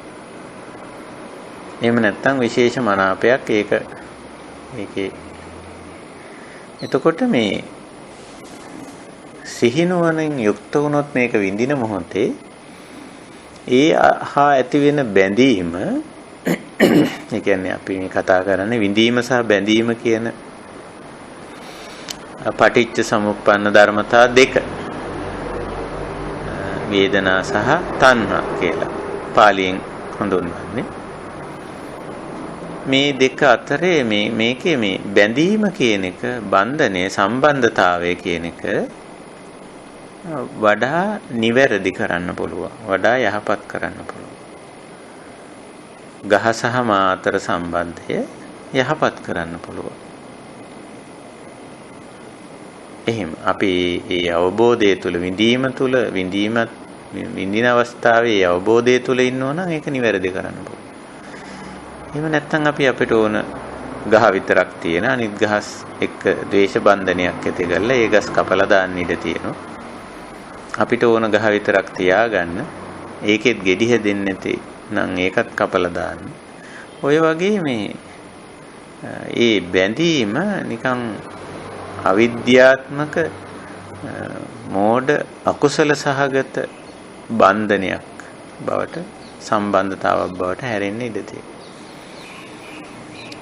එහෙම නැත්නම් විශේෂ මනාපයක් ඒකේ. එතකොට මේ සිහිනුවණින් යුක්ත වුණොත් මේක විඳින මොහොතේ ඒ හා ඇති වෙන බැඳීම ඒ කියන්නේ අපි මේ කතා කරන්නේ විඳීම සහ බැඳීම කියන පටිච්ච සමුප්පන්න ධර්මතා දෙක. වේදනා සහ තණ්හා කියලා පාලියෙන් හඳුන්වන්නේ. මේ දෙක අතරේ මේකේ මේ බැඳීම කියන එක, බන්ධනය, සම්බන්ධතාවය කියන එක වඩා නිවැරදි කරන්න පුළුවන්. වඩා යහපත් කරන්න පුළුවන්. ගහ සහ මා අතර සම්බන්ධය යහපත් කරන්න පුළුවන්. එහෙම අපි ඒ අවබෝධය තුළ විඳින අවස්ථාවේ අවබෝධය තුළ ඉන්නවා නම් ඒක නිවැරදි කරන්න පුළුවන්. එහෙම නැත්නම් අපිට ඕන ගහ විතරක් තියෙන අනිත් ගහස් එක්ක ද්වේෂ බන්ධනයක් ඇති කරලා ඒ ගස් කපලා දාන්න ඉඩ තියෙනවා. අපිට ඕන ගහ විතරක් තියාගන්න ඒකෙත් ගෙඩි හැදෙන්නේ නැති නම් ඒකත් කපලා දාන්න. ඔය වගේ ඒ බැඳීම නිකන් අවිද්‍යාත්මක මෝඩ අකුසල සහගත බන්ධනයක් බවට සම්බන්ධතාවක් බවට හැරෙන්න ඉඩ තියෙනවා.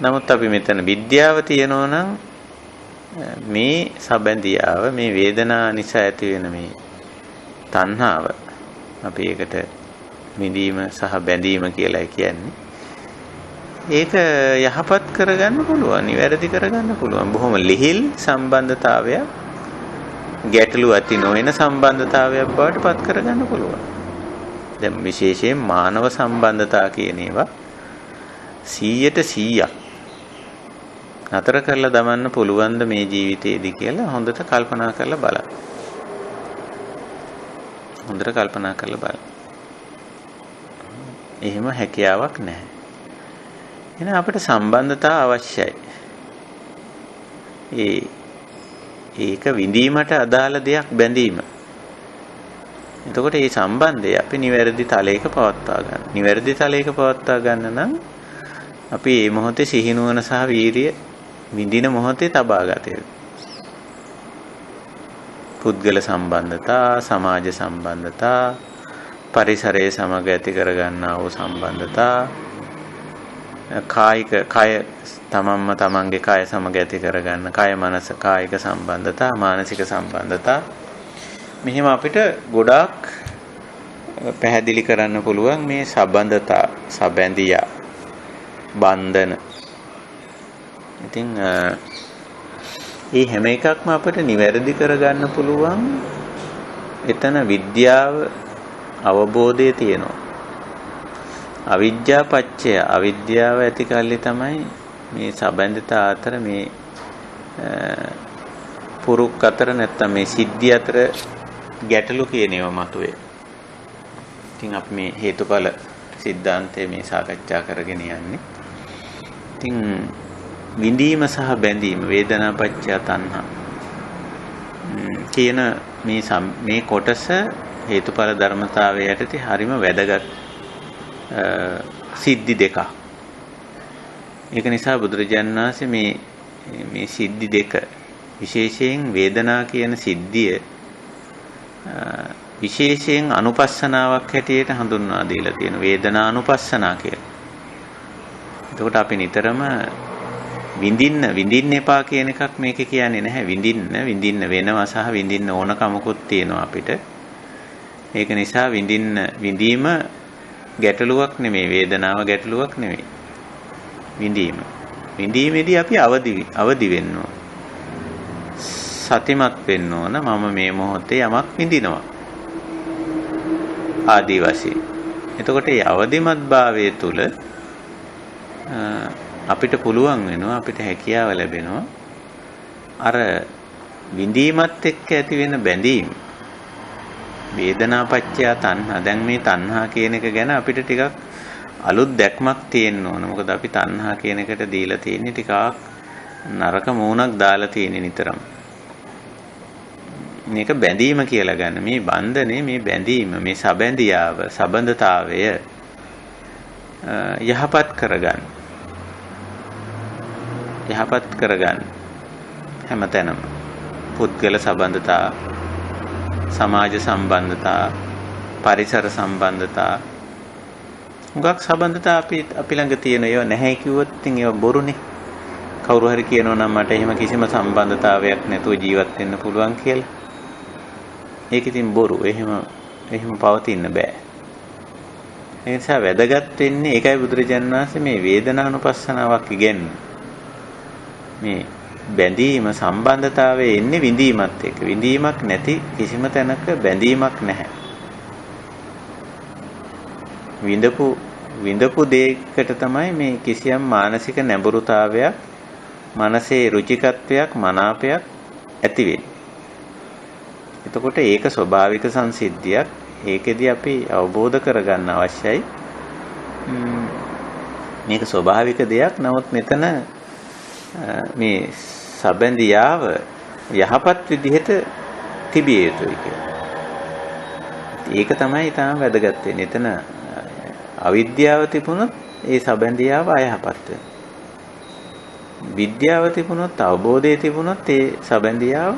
නමුත් අපි මෙතන විද්‍යාව තියනවා නම් මේ සබැඳියාව මේ වේදනා නිසා ඇති වෙන මේ තණ්හාව අපි ඒකට විඳීම සහ බැඳීම කියලා කියන්නේ. ඒක යහපත් කරගන්න පුළුවන්, නිවැරදි කරගන්න පුළුවන්. බොහොම ලිහිල් සම්බන්ධතාවයක්, ගැටලු ඇති නොවන සම්බන්ධතාවයක් බවට පත් කරගන්න පුළුවන්. දැන් විශේෂයෙන් මානව සම්බන්ධතා කියන ඒවා 100% නතර කරලා දමන්න පුළුවන්ද මේ ජීවිතේදී කියලා හොඳට කල්පනා කරලා බලන්න. එහෙම හැකියාවක් නැහැ. එහෙනම් අපිට සම්බන්ධතා අවශ්‍යයි. ඒක විඳීමට අදාළ දෙයක් බැඳීම. එතකොට මේ සම්බන්ධය අපි නිවැරදි තලයක පවත්වා ගන්න. නිවැරදි තලයක පවත්වා ගන්න නම් අපි මේ මොහොතේ සිහිනුවන සහ වීරිය විඳින මොහොතේ තබා ගත යුතුයි. පුද්ගල සම්බන්ධතා, සමාජ සම්බන්ධතා, පරිසරයේ සමග ඇති කර ගන්නා වූ සම්බන්ධතා, කය තමන්ගේ කය සමග ඇති කර ගන්න කය මනස කායික සම්බන්ධතා, මානසික සම්බන්ධතා. මෙහිම අපිට ගොඩාක් පැහැදිලි කරන්න පුළුවන් මේ සම්බන්ධතා, සබැඳියා, බන්ධන. ඉතින් මේ හැම එකක්ම අපිට නිවැරදි කරගන්න පුළුවන්. එතන විද්‍යාව, අවබෝධය තියෙනවා. අවිද්‍යා පත්‍ය, අවිද්‍යාව ඇති කල්ලි තමයි මේ සම්බන්ධතා අතර මේ පුරුක් අතර නැත්තම් මේ සිද්ධි අතර ගැටලු කියන ඒවා මතුවේ. ඉතින් අපි මේ හේතුඵල સિદ્ધාන්තයේ මේ සාකච්ඡා කරගෙන යන්නේ. ඉතින් විඳීම සහ බැඳීම, වේදනා පත්‍ය තණ්හා කියන මේ කොටස හේතුඵල ධර්මතාවය යටතේ හරිම වැදගත් සිද්ධි දෙකක්. ඒක නිසා බුදුරජාණන් වහන්සේ මේ සිද්ධි දෙක විශේෂයෙන් වේදනා කියන සිද්ධිය විශේෂයෙන් අනුපස්සනාවක් හැටියට හඳුන්වා දීලා තියෙන වේදනා අනුපස්සනා කියලා. එතකොට අපි නිතරම විඳින්න එපා කියන එකක් මේකේ කියන්නේ නැහැ. විඳින්න වෙනවා සහ විඳින්න ඕන කමකුත් තියෙනවා අපිට. ඒක නිසා විඳීම ගැටලුවක් නෙමෙයි, වේදනාව ගැටලුවක් නෙමෙයි. විඳීමේදී අපි අවදි වෙන්න ඕන. සතිමත් වෙන්න ඕන. මම මේ මොහොතේ යමක් විඳිනවා. ආදී වශයෙන්. එතකොට මේ අවදිමත් භාවයේ තුල අපිට පුළුවන් වෙනවා, අපිට හැකියාව ලැබෙනවා අර විඳීමත් එක්ක ඇති වෙන බැඳීම. වේදනාපච්චය තණ්හා. දැන් මේ තණ්හා කියන එක ගැන අපිට ටිකක් අලුත් දැක්මක් තියෙන්න ඕන. මොකද අපි තණ්හා කියන එකට දීලා තියෙන්නේ ටිකක් නරක මූණක් දාලා තියෙන්නේ නිතරම. මේක බැඳීම කියලා ගන්න. මේ බන්ධනේ, මේ බැඳීම, මේ සබැඳියාව, සබඳතාවය යහපත් කරගන්න හැමතැනම. පුද්ගල සම්බන්ධතා, සමාජ සම්බන්ධතා, පරිසර සම්බන්ධතා, හුඟක් සම්බන්ධතා අපි ළඟ තියෙන ඒවා නැහැ කිව්වොත් ඉතින් ඒවා බොරුනේ. කවුරු හරි කියනවා නම් මට එහෙම කිසිම සම්බන්ධතාවයක් නැතුව ජීවත් වෙන්න පුළුවන් කියලා. ඒක ඉතින් බොරු. එහෙම පවතින්න බෑ. ඒ නිසා වැදගත් වෙන්නේ ඒකයි බුදුරජාණන් වහන්සේ මේ වේදනානුපස්සනාවක් ඉගෙනන්නේ. මේ බැඳීම සම්බන්ධතාවයේ එන්නේ විඳීමත් එක්ක. විඳීමක් නැති කිසිම තැනක බැඳීමක් නැහැ. විඳපු දෙයකට තමයි මේ කිසියම් මානසික නැඹුරුතාවයක්, මනසේ රුචිකත්වයක්, මනාපයක් ඇති වෙන්නේ. එතකොට ඒක ස්වභාවික සංසිද්ධියක්. ඒකෙදි අපි අවබෝධ කරගන්න අවශ්‍යයි. මේක ස්වභාවික දෙයක්. නමුත් මෙතන මේ සබැඳියාව යහපත් විදිහට තිබිය යුතුයි කියලා. ඒක තමයි තාම වැදගත් වෙන්නේ. එතන අවිද්‍යාව තිබුණොත් ඒ සබැඳියාව අයහපත් වෙනවා. විද්‍යාව තිබුණොත්, අවබෝධය තිබුණොත් ඒ සබැඳියාව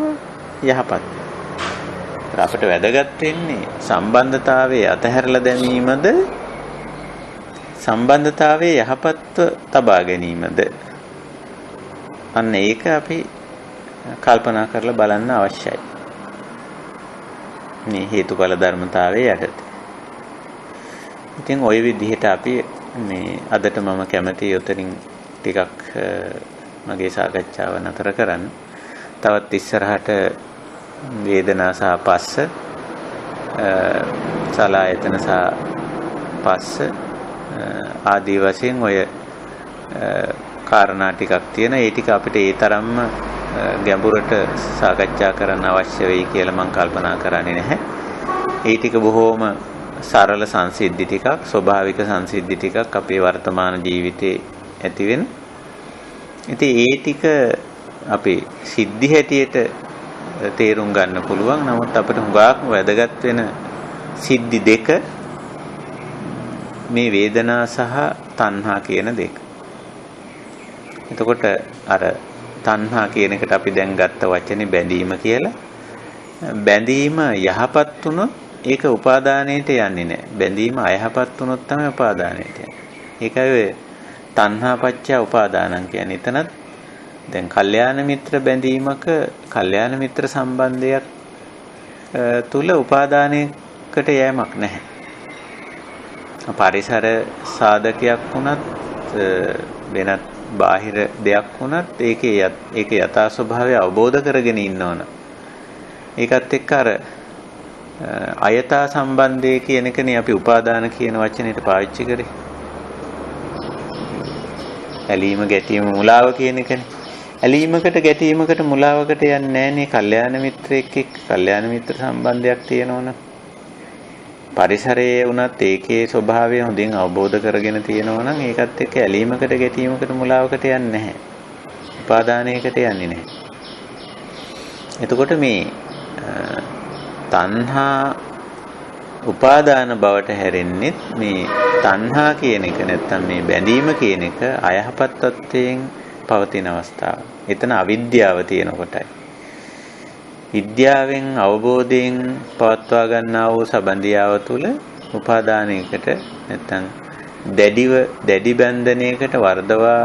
යහපත් වෙනවා. අපිට වැදගත් වෙන්නේ සම්බන්ධතාවයේ අතහැරලා දැමීමද, සම්බන්ධතාවයේ යහපත්ව තබා ගැනීමද? අන්න ඒක අපි කල්පනා කරලා බලන්න අවශ්‍යයි. මේ හේතුඵල ධර්මතාවයේ යටතේ. ඉතින් ওই විදිහට අපි මේ අදට මම කැමතියි උතරින් ටිකක් මගේ සාකච්ඡාව නතර කරන්න. තවත් ඉස්සරහට වේදනා සහ පස්ස, සලආයතන සහ පස්ස ආදී වශයෙන් ඔය කාරණා ටිකක් තියෙන. ඒ ටික අපිට ඒ තරම්ම ගැඹුරට සාකච්ඡා කරන්න අවශ්‍ය වෙයි කියලා මම කල්පනා කරන්නේ නැහැ. ඒ ටික බොහෝම සරල සංසිද්ධි ටිකක්, ස්වභාවික සංසිද්ධි ටිකක් අපේ වර්තමාන ජීවිතේ ඇති වෙන. ඉතින් ඒ ටික අපේ සිද්ධි හැටියට තේරුම් ගන්න පුළුවන්. නමුත් අපිට හුඟක් වැදගත් වෙන සිද්ධි දෙක මේ වේදනා සහ තණ්හා කියන දෙක. එතකොට අර තණ්හා කියන එකට අපි දැන් ගත්ත වචනේ බැඳීම කියලා. බැඳීම යහපත් වුණොත් ඒක උපාදානයට යන්නේ නැහැ. බැඳීම අයහපත් වුණොත් තමයි උපාදානයට යන්නේ. ඒකයි ඔය තණ්හා පත්‍ය උපාදානං කියන්නේ. එතනත් දැන් කල්යාණ මිත්‍ර බැඳීමක, කල්යාණ මිත්‍ර සම්බන්ධයක් තුල උපාදානයකට යෑමක් නැහැ. පරිසර සාධකයක් වුණත්, වෙනත් බාහිර දෙයක් වුණත් ඒකේ යථා ස්වභාවය අවබෝධ කරගෙන ඉන්න ඕන. ඒකත් එක්ක අර අයථා සම්බන්ධය කියන එකනේ අපි උපාදාන කියන වචනයට පාවිච්චි කරේ. ඇලීම, ගැටීම, මුලාව කියන එකනේ. ඇලීමකට, ගැටීමකට, මුලාවකට යන්නේ නැහනේ. කල්යාණ මිත්‍රෙක් එක්ක කල්යාණ මිත්‍ර සම්බන්ධයක් තියෙනවනේ. පරිසරයේ වුණත් ඒකේ ස්වභාවය හොඳින් අවබෝධ කරගෙන තියෙනවා නම් ඒකත් එක්ක ඇලීමකට, ගැටීමකට, මුලාවකට යන්නේ නැහැ. උපාදානයකට යන්නේ නැහැ. එතකොට මේ තණ්හා උපාදාන බවට හැරෙන්නේ මේ තණ්හා කියන එක නැත්තම් මේ බැඳීම කියන එක අයහපත් තත්වයෙන් පවතින අවස්ථාව. එතන අවිද්‍යාව තියෙන කොටයි. විද්‍යාවෙන් අවබෝධයෙන් පවත්වා ගන්නා වූ සබඳියාව තුළ උපාදානයකට නැත්තම් දැඩි බැඳණයකට වර්ධවා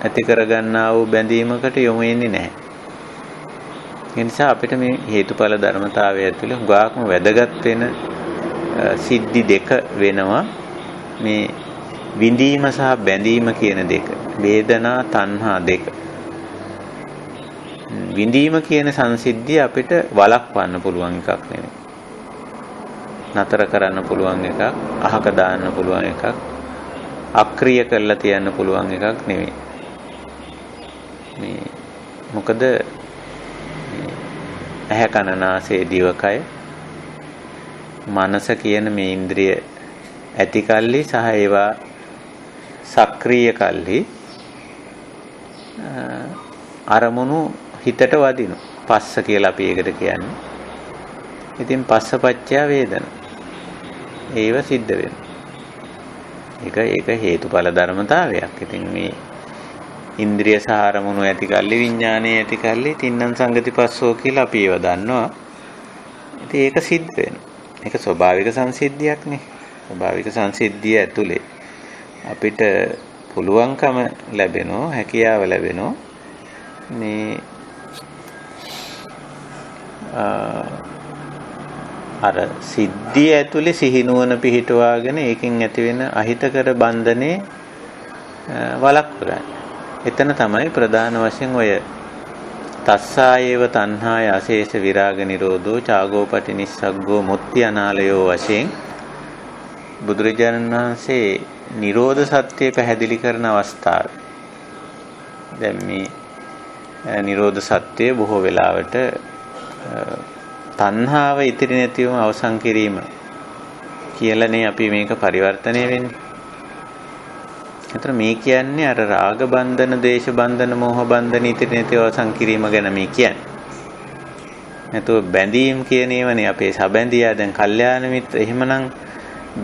ඇති කර ගන්නා වූ බැඳීමකට යොමු වෙන්නේ නැහැ. ඒ නිසා අපිට මේ හේතුඵල ධර්මතාවය ඇතුළේ හුඟක්ම වැදගත් වෙන සිද්ධි දෙක වෙනවා මේ විඳීම සහ බැඳීම කියන දෙක. වේදනා තණ්හා දෙක. විඳීම කියන සංසිද්ධිය අපිට වළක්වන්න පුළුවන් එකක් නෙමෙයි. නතර කරන්න පුළුවන් එකක්, අහක දාන්න පුළුවන් එකක්, අක්‍රිය කරලා තියන්න පුළුවන් එකක් නෙමෙයි. මේ මොකද ඇහැ කන නාසය දිවකය මනස කියන මේ ඉන්ද්‍රිය ඇති කල්ලි සහ ඒවා සක්‍රීය කල්ලි අරමුණු හිතට වදිනු. පස්ස කියලා අපි ඒකට කියන්නේ. ඉතින් පස්සපච්චය වේදන. ඒව සිද්ධ වෙනවා. ඒක හේතුඵල ධර්මතාවයක්. ඉතින් මේ ඉන්ද්‍රිය සහ අරමුණු ඇති කල්ලි විඥානයේ ඇති කල්ලි තින්නම් සංගති පස්සෝ කියලා අපි ඒව දන්නවා. ඉතින් ඒක සිද්ධ වෙනවා. ඒක ස්වභාවික සංසිද්ධියක් නේ. ස්වභාවික සංසිද්ධිය ඇතුලේ අපිට පුළුවන්කම ලැබෙනවා, හැකියාව ලැබෙනවා මේ අර සිද්ධිය ඇතුලේ සිහිනුවන පිහිටවාගෙන ඒකෙන් ඇතිවෙන අහිතකර බන්ධනේ වළක්ව ගන්න. එතන තමයි ප්‍රධාන වශයෙන් ඔය තස්සායේව තණ්හාය අශේෂ විරාග නිරෝධෝ චාගෝපටි නිස්සග්ගෝ මුත්‍ති අනාලයෝ වශයෙන් බුදුරජාණන් වහන්සේ නිරෝධ සත්‍ය පැහැදිලි කරන අවස්ථාව. දැන් මේ නිරෝධ සත්‍ය බොහෝ වෙලාවට තණ්හාව ඉතිරි නැතිවම අවසන් කිරීම කියලානේ අපි මේක පරිවර්තනය වෙන්නේ. එතන මේ කියන්නේ අර රාග බන්ධන, දේශ බන්ධන, මෝහ බන්ධන ඉතිරි නැතිව අවසන් කිරීම ගැන මේ කියන්නේ. නැතුව බැඳීම් කියන ඒවානේ අපේ සබැඳියා දැන් කල්යාණ මිත්‍ර. එහෙමනම්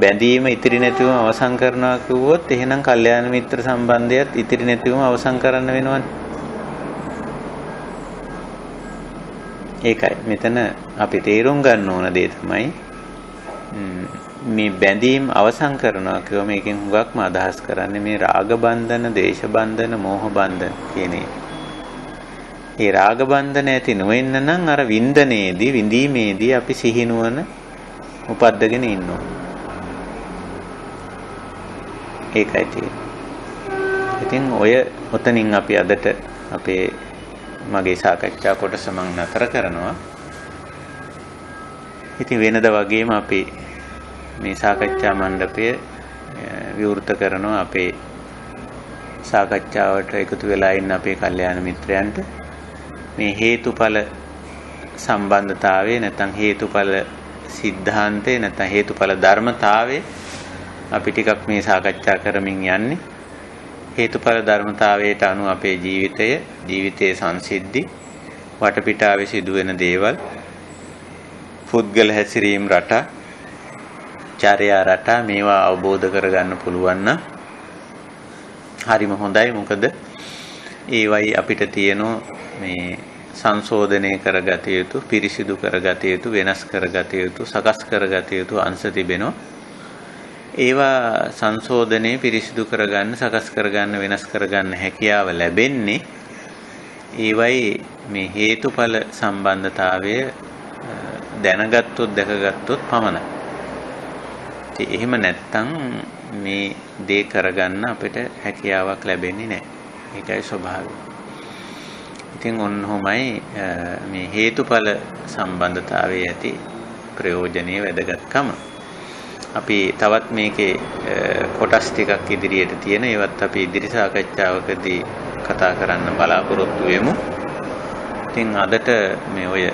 බැඳීම ඉතිරි නැතිවම අවසන් කරනවා කිව්වොත් එහෙනම් කල්යාණ මිත්‍ර සම්බන්ධයත් ඉතිරි නැතිවම අවසන් කරන්න වෙනවනේ. ඒකයි මෙතන අපි තේරුම් ගන්න ඕන දේ තමයි මේ බැඳීම් අවසන් කරනවා කියව මේකෙන් හුඟක්ම අදහස් කරන්නේ මේ රාග බන්ධන, දේශ බන්ධන, මෝහ බන්ධන කියන ඒ. ඒ රාග බන්ධන ඇති නොවෙන්න නම් අර වින්දනයේදී, විඳීමේදී අපි සිහිනුවන උපද්දගෙන ඉන්න ඕන. ඒකයි තියෙන්නේ. ඉතින් ඔය ඔතනින් අපි අදට අපේ මගේ සාකච්ඡා කොටස මම නතර කරනවා. ඉතින් වෙනද වගේම අපි මේ සාකච්ඡා මණ්ඩපය විවෘත කරනවා අපේ සාකච්ඡාවට එකතු වෙලා ඉන්න අපේ කල්යාණ මිත්‍රයන්ට මේ හේතුඵල සම්බන්ධතාවය නැත්නම් හේතුඵල સિદ્ધාන්තේ නැත්නම් හේතුඵල ධර්මතාවය අපි ටිකක් මේ සාකච්ඡා කරමින් යන්නේ. හේතුඵල ධර්මතාවයට අනුව අපේ ජීවිතයේ සංසිද්ධි වටපිටාවේ සිදුවෙන දේවල් පුද්ගල හැසිරීම් රටා චර්යා රටා මේවා අවබෝධ කරගන්න පුළුවන් නම් හරිම හොඳයි. මොකද ඒවයි අපිට තියෙන මේ සංශෝධනය කරගත යුතු, පිරිසිදු කරගත යුතු, වෙනස් කරගත යුතු, සකස් කරගත යුතු අංශ තිබෙනවා. ඒවා සංශෝධනයේ පිරිසිදු කරගන්න, සකස් කරගන්න, වෙනස් කරගන්න හැකියාව ලැබෙන්නේ ඒවයි මේ හේතුඵල සම්බන්ධතාවය දැනගත්තොත්, දැකගත්තොත් පමණයි. එහෙම නැත්තම් මේ දේ කරගන්න අපිට හැකියාවක් ලැබෙන්නේ නැහැ. ඒකයි ස්වභාවය. ඉතින් ඔන්නෝමයි මේ හේතුඵල සම්බන්ධතාවයේ ඇති ප්‍රයෝජනීය වැදගත්කම. අපි තවත් මේකේ කොටස් ටිකක් ඉදිරියට තියෙන ඒවත් අපි ඉදිරි සාකච්ඡාවකදී කතා කරන්න බලාපොරොත්තු වෙමු. ඉතින් අදට මේ ඔය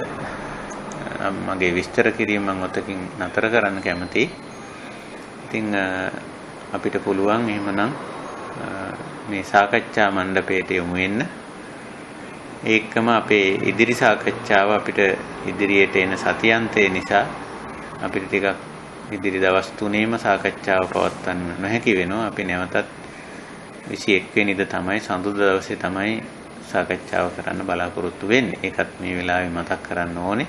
මගේ විස්තර කිරීම මම ඔතකින් නතර කරන්න කැමතියි. ඉතින් අපිට පුළුවන් එහෙමනම් මේ සාකච්ඡා මණ්ඩපයට යමු වෙන්න. ඒකම අපේ ඉදිරි සාකච්ඡාව අපිට ඉදිරියට එන සතියන්තය නිසා අපිට ටිකක් ඉදිරි දවස් 3ෙම සාකච්ඡාව පවත්වන්න නොහැකි වෙනවා. අපි නැවතත් 21 වෙනිදා තමයි සඳුදා දවසේ තමයි සාකච්ඡාව කරන්න බලාපොරොත්තු වෙන්නේ. ඒකත් මේ වෙලාවේ මතක් කරන්න ඕනේ.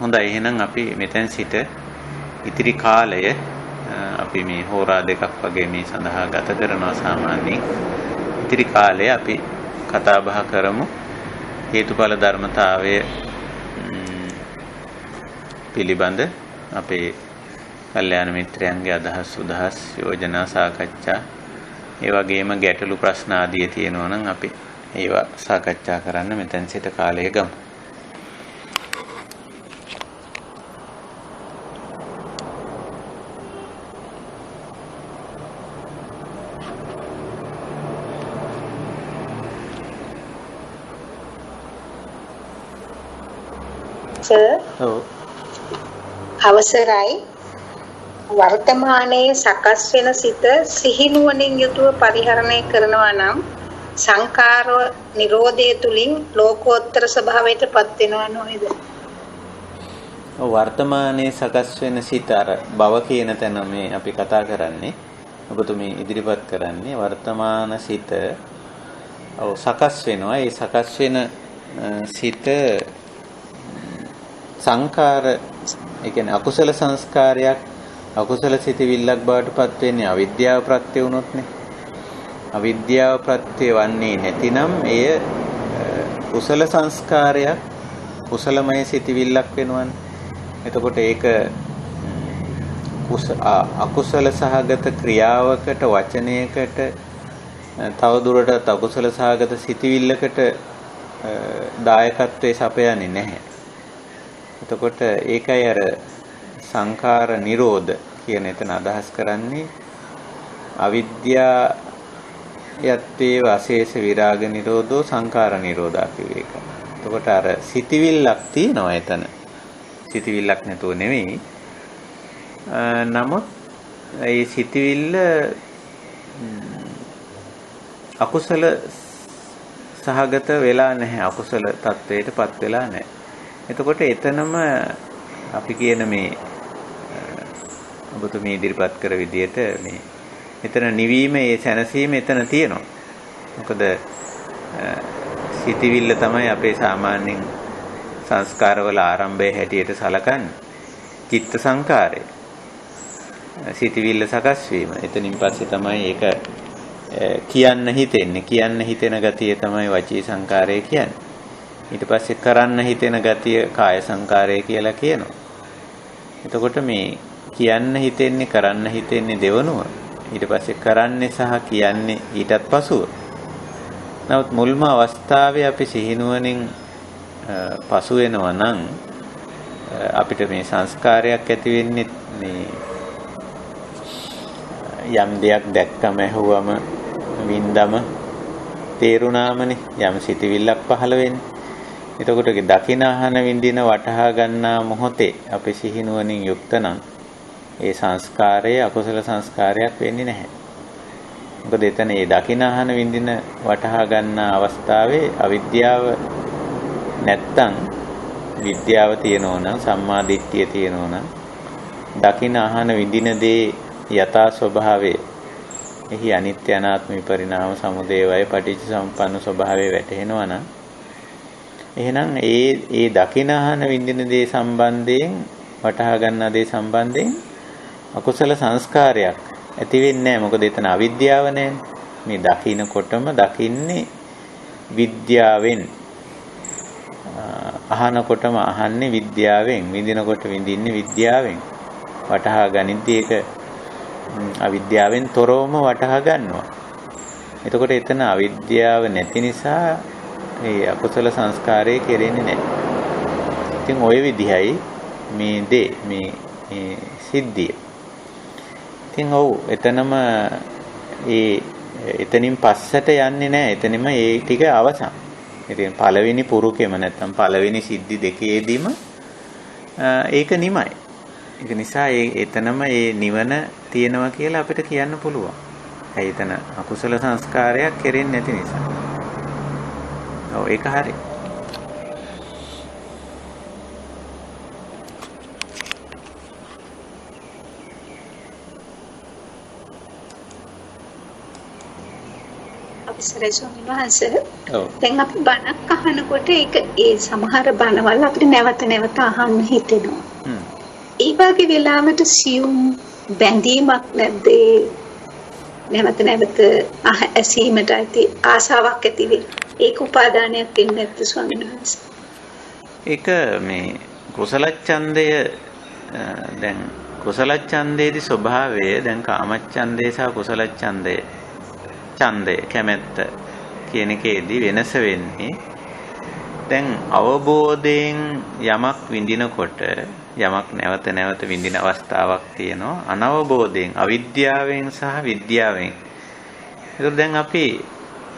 හොඳයි, එහෙනම් අපි මෙතෙන් සිට ඉතිරි කාලය අපි මේ හෝරා දෙකක් වගේ මේ සඳහා ගත කරනවා සාමාන්‍යයෙන්. ඉතිරි කාලය අපි කතා බහ කරමු හේතුඵල ධර්මතාවය පිළිබඳ අපේ කල්යාණ මිත්‍රයන්ගේ අදහස් උදහස් යෝජනා සාකච්ඡා ඒ වගේම ගැටලු ප්‍රශ්න ආදී තියෙනවා නම් අපි ඒවා සාකච්ඡා කරන්න මෙතෙන් සිට කාලය ගමු. අවසරයි. වර්තමානයේ සකස් වෙන සිත සිහිනුවණින් යුතුව පරිහරණය කරනවා නම් සංකාර නිරෝධය තුලින් ලෝකෝත්තර ස්වභාවයට පත් වෙනවා නේද? වර්තමානයේ සකස් වෙන සිත අර භව කියන තැන මේ අපි කතා කරන්නේ. ඔබතුමී ඉදිරිපත් කරන්නේ වර්තමාන සිත සකස් වෙනවා. ඒ සකස් වෙන සිත සංකාර, ඒ කියන්නේ අකුසල සංස්කාරයක්, අකුසල සිතවිල්ලක් බවට පත් වෙන්නේ අවිද්‍යාව ප්‍රත්‍ය වුණොත්නේ. අවිද්‍යාව ප්‍රත්‍ය වන්නේ නැතිනම් එය කුසල සංස්කාරයක්, කුසලමය සිතවිල්ලක් වෙනවනේ. එතකොට ඒක අකුසල සහගත ක්‍රියාවකට, වචනයකට, තවදුරටත් අකුසල සහගත සිතවිල්ලකට දායකත්වයේ සපයන්නේ නැහැ. එතකොට ඒකයි අර සංඛාර නිරෝධ කියන එතන අදහස් කරන්නේ අවිද්‍යාවයත්තේ වාසේස විරාග නිරෝධෝ සංඛාර නිරෝධා කියුවේ ඒක. එතකොට අර සිතවිල්ලක් තියෙනවා එතන. සිතවිල්ලක් නැතුව නෙවෙයි. නමුත් ඒ සිතවිල්ල අකුසල සහගත වෙලා නැහැ. අකුසල තත්වයටපත් වෙලා නැහැ. එතකොට එතනම අපි කියන මේ ඔබතුමී ඉදිරිපත් කර විදිහට මේ එතන නිවීම, ඒ සැනසීම එතන තියෙනවා. මොකද සිතවිල්ල තමයි අපේ සාමාන්‍යයෙන් සංස්කාරවල ආරම්භය හැටියට සලකන්නේ. චිත්ත සංකාරය. සිතවිල්ල සකස් වීම. එතනින් පස්සේ තමයි ඒක කියන්න හිතෙන්නේ. කියන්න හිතෙන ගතිය තමයි වචී සංකාරය කියන්නේ. ඊට පස්සේ කරන්න හිතෙන ගතිය කාය සංකාරය කියලා කියනවා. එතකොට මේ කියන්න හිතෙන්නේ, කරන්න හිතෙන්නේ දෙවනුව. ඊට පස්සේ කරන්නේ සහ කියන්නේ ඊටත් පසුව. නමුත් මුල්ම අවස්ථාවේ අපි සිහිනුවණින් පසු වෙනවා නම් අපිට මේ සංස්කාරයක් ඇති වෙන්නේ මේ යම් දෙයක් දැක්කම, ඇහුවම, වින්දම, තේරුණාමනේ යම් සිතවිල්ලක් පහළ වෙන්නේ. එතකොට දකින අහන විඳින වටහා ගන්නා මොහොතේ අපි සිහිනුවණින් යුක්ත නම් ඒ සංස්කාරය අකුසල සංස්කාරයක් වෙන්නේ නැහැ. මොකද එතන ඒ දකින අහන විඳින වටහා ගන්නා අවස්ථාවේ අවිද්‍යාව නැත්තම් විද්‍යාව තියෙනවා නම්, සම්මා දිට්ඨිය තියෙනවා නම්, දකින අහන විඳින දේ යථා ස්වභාවය, එහි අනිත්‍ය අනාත්ම විපරිණාම සමුදය වය පටිච්ච සමුප්පන්න ස්වභාවය වැටහෙනවා නම් එහෙනම් ඒ දකින අහන විඳින දේ සම්බන්ධයෙන්, වටහා ගන්නා දේ සම්බන්ධයෙන් අකුසල සංස්කාරයක් ඇති වෙන්නේ නැහැ. මොකද එතන අවිද්‍යාව නැහැ. මේ දකින්නකොටම දකින්නේ විද්‍යාවෙන්, අහනකොටම අහන්නේ විද්‍යාවෙන්, විඳිනකොට විඳින්නේ විද්‍යාවෙන්. වටහා ගනිද්දී ඒක අවිද්‍යාවෙන් තොරවම වටහා ගන්නවා. එතකොට එතන අවිද්‍යාව නැති නිසා ඒ අකුසල සංස්කාරය කෙරෙන්නේ නැහැ. ඉතින් ওই විදිහයි මේ දේ, මේ සිද්ධිය. ඉතින් ඔව්, එතනම එතනින් පස්සට යන්නේ නැහැ. එතනම ඒ ටික අවසන්. ඉතින් පළවෙනි පුරුකෙම නැත්තම් පළවෙනි සිද්ධි දෙකේදීම ඒක නිමයි. ඒක නිසා එතනම නිවන තියෙනවා කියලා අපිට කියන්න පුළුවන්. ඒ එතන අකුසල සංස්කාරයක් කෙරෙන්නේ නැති නිසා. ඔව්, ඒක හරි. ඉස්සරේ ස්වාමීන් වහන්සේ ඔව්. දැන් අපි බණක් අහනකොට ඒක ඒ සමහර බණවල අපිට නැවත නැවත අහන්න හිතෙනවා. හ්ම්. ඒ වගේ වෙලාවට සියුම් බැඳීමක් නැද්ද? නැවත නැවත ඇසීමට ඇති ආසාවක් ඇති වෙයි. ඒක උපාදානයක් වෙන්නේ නැද්ද ස්වාමීන් වහන්සේ? ඒක මේ කුසල ඡන්දය දැන් කුසල ඡන්දයේදී ස්වභාවය දැන් කාම ඡන්දය සහ කුසල ඡන්දය කැමැත්ත කියන එකේදී වෙනස වෙන්නේ දැන් අවබෝධයෙන් යමක් විඳිනකොට යමක් නැවත නැවත විඳින අවස්ථාවක් තියෙනවා අනවබෝධයෙන් අවිද්‍යාවෙන් සහ විද්‍යාවෙන්. ඒක දැන් අපි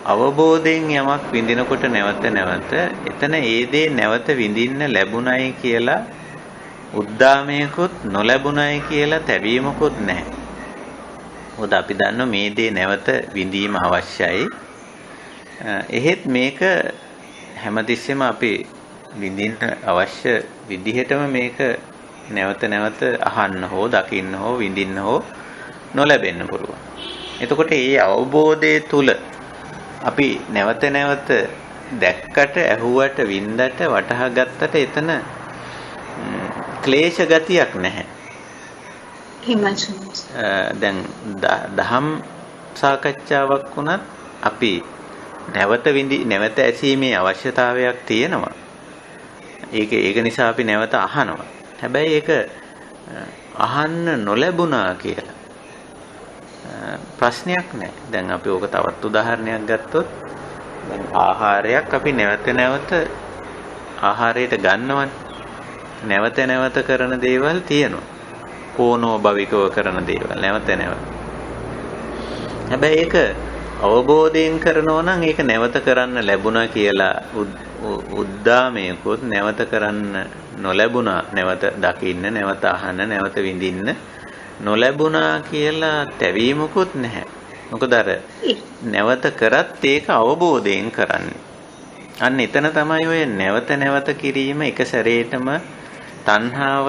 අවබෝධයෙන් යමක් විඳිනකොට නැවත නැවත එතන ඒ දේ නැවත විඳින්න ලැබුණයි කියලා උද්දාමයකුත් නොලැබුණයි කියලා තැවීමකුත් නැහැ. මොකද අපි දන්නවා මේ දේ නැවත විඳීම අවශ්‍යයි. එහෙත් මේක හැමතිස්සෙම අපි විඳින්න අවශ්‍ය විදිහටම මේක නැවත නැවත අහන්න හෝ දකින්න හෝ විඳින්න හෝ නොලැබෙන්න පුළුවන්. එතකොට මේ අවබෝධය තුල අපි නැවත නැවත දැක්කට ඇහුවට වින්දට වටහා ගත්තට එතන ක්ලේශ ගතියක් නැහැ. දැන් දහම් සාකච්ඡාවක් වුණත් අපි නැවත ඇසීමේ අවශ්‍යතාවයක් තියෙනවා. ඒක නිසා අපි නැවත අහනවා. හැබැයි ඒක අහන්න නොලැබුණා කියලා ප්‍රශ්නයක් නැහැ. දැන් අපි ඕක තවත් උදාහරණයක් ගත්තොත් දැන් ආහාරයක් අපි නැවත නැවත ආහාරයට ගන්නවනේ. නැවත නැවත කරන දේවල් තියෙනවා. කෝනෝ භවිකව කරන දේවල් නැවත නැවත. හැබැයි ඒක අවබෝධයෙන් කරනවා නම් ඒක නැවත කරන්න ලැබුණා කියලා උද්දාමයකොත් නැවත කරන්න නොලැබුණා නැවත දකින්න නැවත අහන්න නැවත විඳින්න නොලැබුණා කියලා තැවීමකුත් නැහැ. මොකද අර නැවත කරත් ඒක අවබෝධයෙන් කරන්නේ. අන්න එතන තමයි ඔය නැවත නැවත කිරීම එක සැරේටම තණ්හාව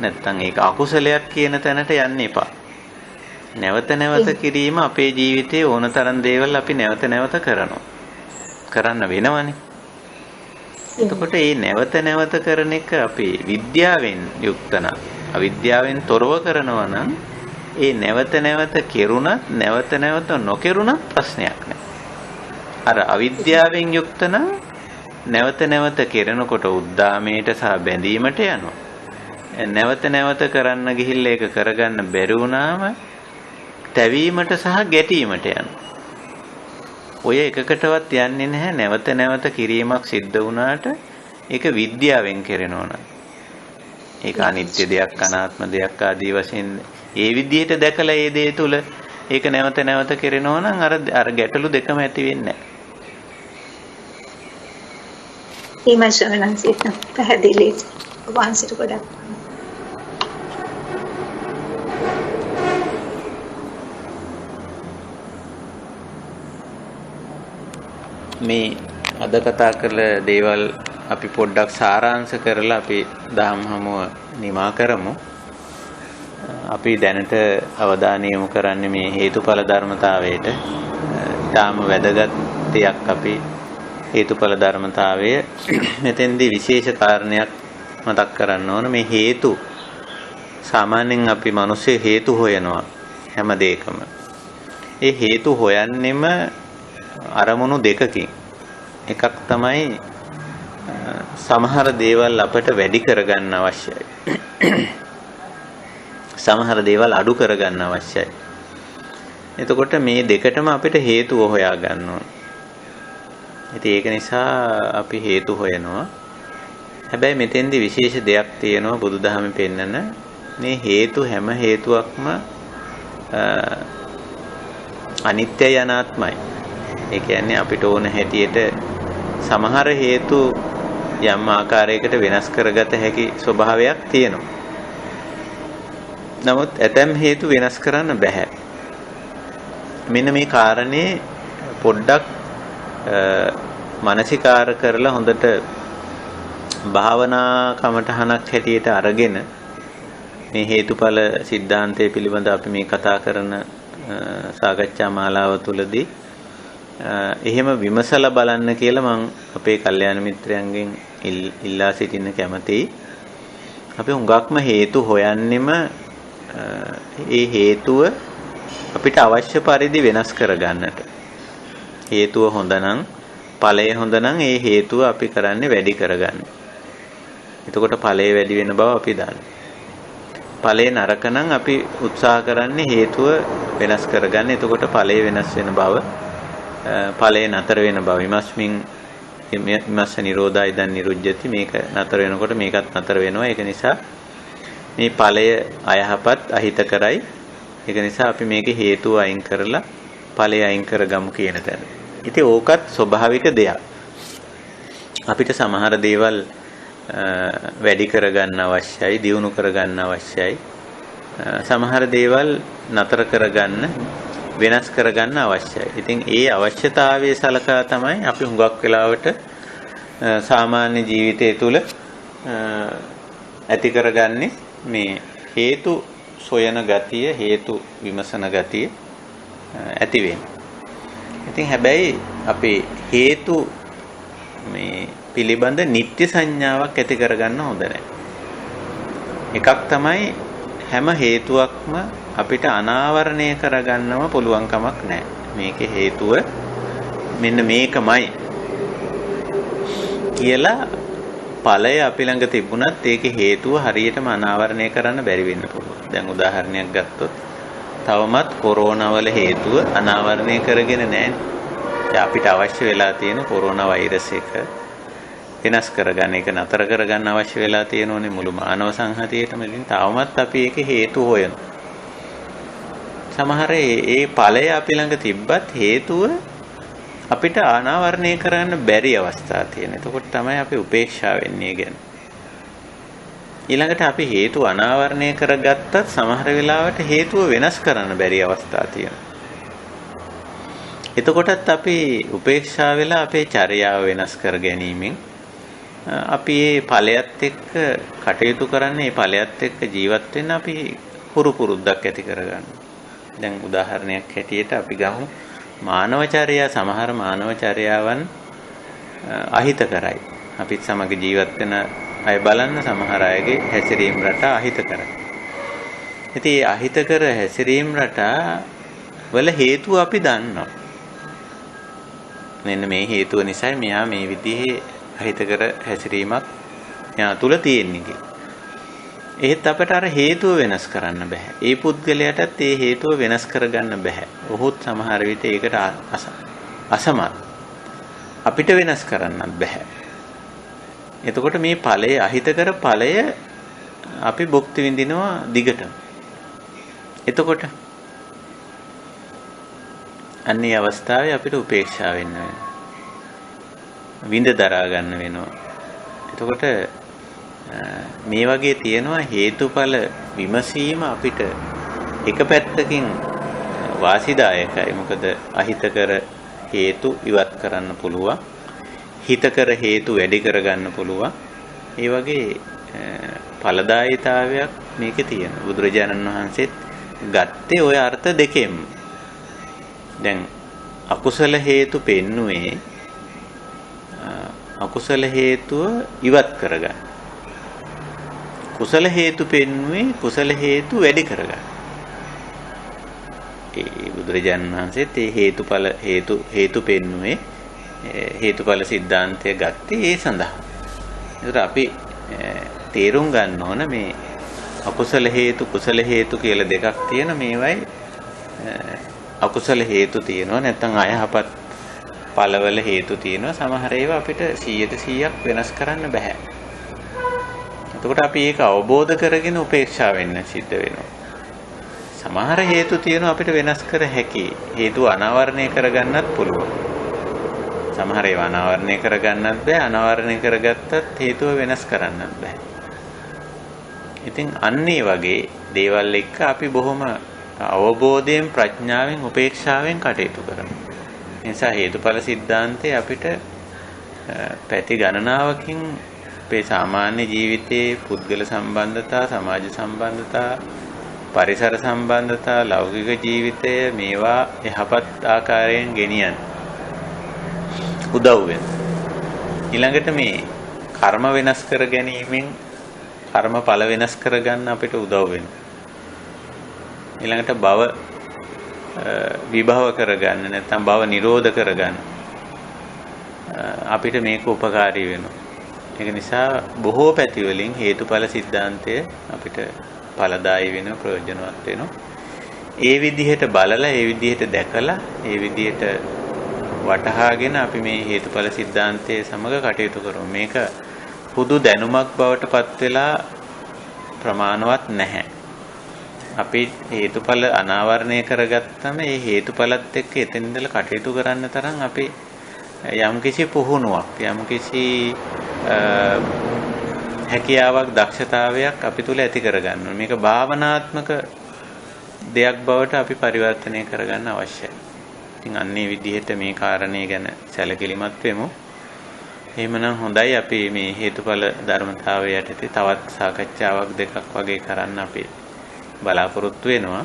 නැත්තම් ඒක අකුසලයක් කියන තැනට යන්න එපා. නැවත නැවත කිරීම අපේ ජීවිතයේ ඕනතරම් දේවල් අපි නැවත නැවත කරනවා. කරන්න වෙනවනේ. එතකොට මේ නැවත නැවත කරන එක අපි විද්‍යාවෙන් යුක්ත නම් අවිද්‍යාවෙන් තොරව කරනවා නම් ඒ නැවත නැවත කෙරුණත් නැවත නැවත නොකෙරුණත් ප්‍රශ්නයක් නැහැ. අර අවිද්‍යාවෙන් යුක්ත නම් නැවත නැවත කෙරෙනකොට උද්දාමයට සහ බැඳීමට යනවා. නැවත නැවත කරන්න ගිහිල්ලා ඒක කරගන්න බැරි වුණාම තැවීමට සහ ගැටීමට යනවා. ඔය එකකටවත් යන්නේ නැහැ. නැවත නැවත කිරීමක් සිද්ධ වුණාට ඒක විද්‍යාවෙන් කෙරෙනවා නම් ඒක අනිත්‍ය දෙයක් අනාත්ම දෙයක් ආදී වශයෙන් ඒ විදිහට දැකලා ඒ දේ තුල ඒක නැවත නැවත කෙරෙනවා නම් අර ගැටලු දෙකම ඇති වෙන්නේ නැහැ. ඊමණසනන්සිට පැහැදිලි වංශිත ගොඩක් මේ අද කතා කරල දේවල් අපි පොඩ්ඩක් සාරාංශ කරලා අපි දහම් හමුව නිමා කරමු. අපි දැනට අවධානය යොමු කරන්නේ මේ හේතුඵල ධර්මතාවයට. ඊටාම වැදගත් දෙයක් අපි හේතුඵල ධර්මතාවය මෙතෙන්දී විශේෂ කාරණයක් මතක් කරන්න ඕන. මේ හේතු සාමාන්‍යයෙන් අපි මිනිස්සු හේතු හොයනවා හැම දෙයකම. ඒ හේතු හොයන්නෙම අරමුණු දෙකකින්. එකක් තමයි සමහර දේවල් අපට වැඩි කරගන්න අවශ්‍යයි. සමහර දේවල් අඩු කරගන්න අවශ්‍යයි. එතකොට මේ දෙකටම අපිට හේතුව හොයා ගන්න ඕන. ඉතින් ඒක නිසා අපි හේතු හොයනවා. හැබැයි මෙතෙන්දී විශේෂ දෙයක් තියෙනවා බුදුදහමේ පෙන්නන මේ හේතු හැම හේතුවක්ම අනිත්‍යයි අනාත්මයි. ඒ කියන්නේ අපිට ඕන හැටියට සමහර හේතු යම් ආකාරයකට වෙනස් කරගත හැකි ස්වභාවයක් තියෙනවා. නමුත් ඇතැම් හේතු වෙනස් කරන්න බෑ. මෙන්න මේ කාරණේ පොඩ්ඩක් මානසිකාර කරලා හොඳට භාවනා කමටහනක් හැටියට අරගෙන මේ හේතුඵල સિદ્ધාන්තය පිළිබඳ අපි මේ කතා කරන සාකච්ඡා මාලාව තුළදී එහෙම විමසලා බලන්න කියලා මම අපේ කල්යාණ මිත්‍රයන්ගෙන් ඉල්ලා සිටින්න කැමතියි. අපි හුඟක්ම හේතු හොයන්නෙම ඒ හේතුව අපිට අවශ්‍ය පරිදි වෙනස් කරගන්නට. හේතුව හොඳ නම් ඵලය හොඳ නම් ඒ හේතුව අපි කරන්නේ වැඩි කරගන්න. එතකොට ඵලය වැඩි වෙන බව අපි දන්නවා. ඵලය නරක නම් අපි උත්සාහ කරන්නේ හේතුව වෙනස් කරගන්න. එතකොට ඵලය වෙනස් වෙන බව, ඵලය නතර වෙන බව. ඉමස්ස නිරෝධා ඉදන් නිරුජ්ජති. මේක නතර වෙනකොට මේකත් නතර වෙනවා. ඒක නිසා මේ ඵලය අයහපත් අහිතකරයි. ඒක නිසා අපි මේකේ හේතුව අයින් කරලා ඵලය අයින් කරගමු කියන තැන. ඉතින් ඕකත් ස්වභාවික දෙයක්. අපිට සමහර දේවල් වැඩි කරගන්න අවශ්‍යයි, දියුණු කරගන්න අවශ්‍යයි. සමහර දේවල් නතර කරගන්න, වෙනස් කරගන්න අවශ්‍යයි. ඉතින් ඒ අවශ්‍යතාවයේ සලකා තමයි අපි හුඟක් වෙලාවට සාමාන්‍ය ජීවිතය තුළ ඇති කරගන්නේ මේ හේතු සොයන ගතිය, හේතු විමසන ගතිය ඇති වෙන්නේ. ඉතින් හැබැයි අපේ හේතු මේ පිළිබඳ නිත්‍ය සංඥාවක් ඇති කරගන්න හොඳ නැහැ. එකක් තමයි හැම හේතුවක්ම අපිට අනාවරණය කරගන්නම පුළුවන් කමක් නැහැ. මේකේ හේතුව මෙන්න මේකමයි කියලා ඵලය අපි ළඟ තිබුණත් ඒකේ හේතුව හරියටම අනාවරණය කරන්න බැරි වෙන්න පුළුවන්. දැන් උදාහරණයක් ගත්තොත් තවමත් කොරෝනා වල හේතුව අනාවරණය කරගෙන නැහැ. අපිට අවශ්‍ය වෙලා තියෙන කොරෝනා වෛරස් එක වෙනස් කරගන්න, ඒක නතර කරගන්න අවශ්‍ය වෙලා තියෙනෝනේ මුළු මානව සංහතියේටම. ඉතින් තවමත් අපි ඒකේ හේතු හොයනවා. සමහර ඒ ඵලය අපි ළඟ තිබ්බත් හේතුව අපිට අනාවරණය කරන්න බැරි අවස්ථා තියෙන. එතකොට තමයි අපි උපේක්ෂා වෙන්නේ ගැන. ඊළඟට අපි හේතු අනාවරණය කරගත්තත් සමහර වෙලාවට හේතුව වෙනස් කරන්න බැරි අවස්ථා තියෙනවා. එතකොටත් අපි උපේක්ෂා වෙලා අපේ චර්යාව වෙනස් කර ගැනීමෙන් අපි මේ ඵලයත් එක්ක කටයුතු කරන්නේ, මේ ඵලයත් එක්ක ජීවත් වෙන්න අපි හුරු පුරුද්දක් ඇති කරගන්නවා. දැන් උදාහරණයක් හැටියට අපි ගමු මානවචර්යා. සමහර මානවචර්යාවන් අහිත කරයි. අපිත් සමග ජීවත් වෙන අය බලන්න සමහර අයගේ හැසිරීම රටා අහිත කරයි. ඉතින් මේ අහිතකර හැසිරීම රටා වල හේතුව අපි දන්නවා. මෙන්න මේ හේතුව නිසා මෙයා මේ විදිහේ අහිතකර හැසිරීමක් යා තුල තියෙන්නේ කියලා. එහෙත් අපට අර හේතුව වෙනස් කරන්න බෑ. ඒ පුද්ගලයාටත් ඒ හේතුව වෙනස් කරගන්න බෑ. ඔහුත් සමහර විට ඒකට අසමත්. අපිට වෙනස් කරන්නත් බෑ. එතකොට මේ ඵලය, අහිතකර ඵලය අපි භුක්ති විඳිනවා දිගටම. එතකොට අන්නේ අවස්ථාවේ අපිට උපේක්ෂා වෙන්න වෙනවා. විඳ දරා ගන්න වෙනවා. එතකොට මේ වගේ තියෙනවා හේතුඵල විමසීම අපිට එක පැත්තකින් වාසිදායකයි. මොකද අහිතකර හේතු ඉවත් කරන්න පුළුවන්. හිතකර හේතු වැඩි කරගන්න පුළුවන්. ඒ වගේ ඵලදායීතාවයක් මේකේ තියෙනවා. බුදුරජාණන් වහන්සේත් ගත්තේ ওই අර්ථ දෙකෙන්. දැන් අකුසල හේතු පෙන්නුවේ අකුසල හේතුව ඉවත් කරගන්න. කුසල හේතු පෙන්නුවේ කුසල හේතු වැඩි කරගන්න. ඒ බුදුරජාණන් වහන්සේත් ඒ හේතු පෙන්නුවේ හේතුඵල સિદ્ધාන්තය ගත්තේ ඒ සඳහා. ඒකට අපි තේරුම් ගන්න ඕන මේ අකුසල හේතු කුසල හේතු කියලා දෙකක් තියෙන. මේවයි අකුසල හේතු තියෙනවා, නැත්නම් අයහපත් ඵලවල හේතු තියෙනවා. සමහර ඒවා අපිට 100% වෙනස් කරන්න බෑ. එතකොට අපි ඒක අවබෝධ කරගෙන උපේක්ෂා වෙන්න සිද්ධ වෙනවා. සමහර හේතු තියෙනවා අපිට වෙනස් කර හැකි. හේතු අනාවරණය කරගන්නත් පුළුවන්. සමහර ඒවා අනාවරණය කරගන්නත් බෑ. අනාවරණය කරගත්තත් හේතුව වෙනස් කරන්නත් බෑ. ඉතින් අන්න ඒ වගේ දේවල් එක්ක අපි බොහොම අවබෝධයෙන්, ප්‍රඥාවෙන්, උපේක්ෂාවෙන් කටයුතු කරනවා. ඒ නිසා හේතුඵල સિદ્ધාන්තය අපිට පැති ගණනාවකින් අපේ සාමාන්‍ය ජීවිතයේ පුද්ගල සම්බන්ධතා, සමාජ සම්බන්ධතා, පරිසර සම්බන්ධතා, ලෞකික ජීවිතය මේවා යහපත් ආකාරයෙන් ගෙනියන්න. උදව් වෙනවා. ඊළඟට මේ කර්ම වෙනස් කර ගැනීමෙන් කර්මඵල වෙනස් කරගන්න අපිට උදව් වෙනවා. ඊළඟට භව විභව කරගන්න නැත්නම් භව නිරෝධ කරගන්න අපිට මේක උපකාරී වෙනවා. ඒක නිසා බොහෝ පැති වලින් හේතුඵල સિદ્ધාන්තය අපිට ඵලදායී වෙන ප්‍රයෝජනවත් වෙනවා. ඒ විදිහට බලලා ඒ විදිහට දැකලා ඒ විදිහට වටහාගෙන අපි මේ හේතුඵල સિદ્ધාන්තයේ සමග කටයුතු කරමු. මේක පුදු දැනුමක් බවට පත් වෙලා ප්‍රමාණවත් නැහැ. අපි හේතුඵල අනාවරණය කරගත්තම ඒ හේතුඵලත් එක්ක එතන ඉඳලා කටයුතු කරන්න තරම් අපි යම්කිසි පුහුණුවක් යම්කිසි හැකියාවක් දක්ෂතාවයක් අපි තුල ඇති කරගන්න ඕනේ. මේක භාවනාත්මක දෙයක් බවට අපි පරිවර්තනය කරගන්න අවශ්‍යයි. ඉතින් අන්නේ විදිහට මේ කාරණේ ගැන සැලකිලිමත් වෙමු. එහෙමනම් හොඳයි අපි මේ හේතුඵල ධර්මතාවය යටතේ තවත් සාකච්ඡාවක් දෙකක් වගේ කරන්න අපි බලාපොරොත්තු වෙනවා.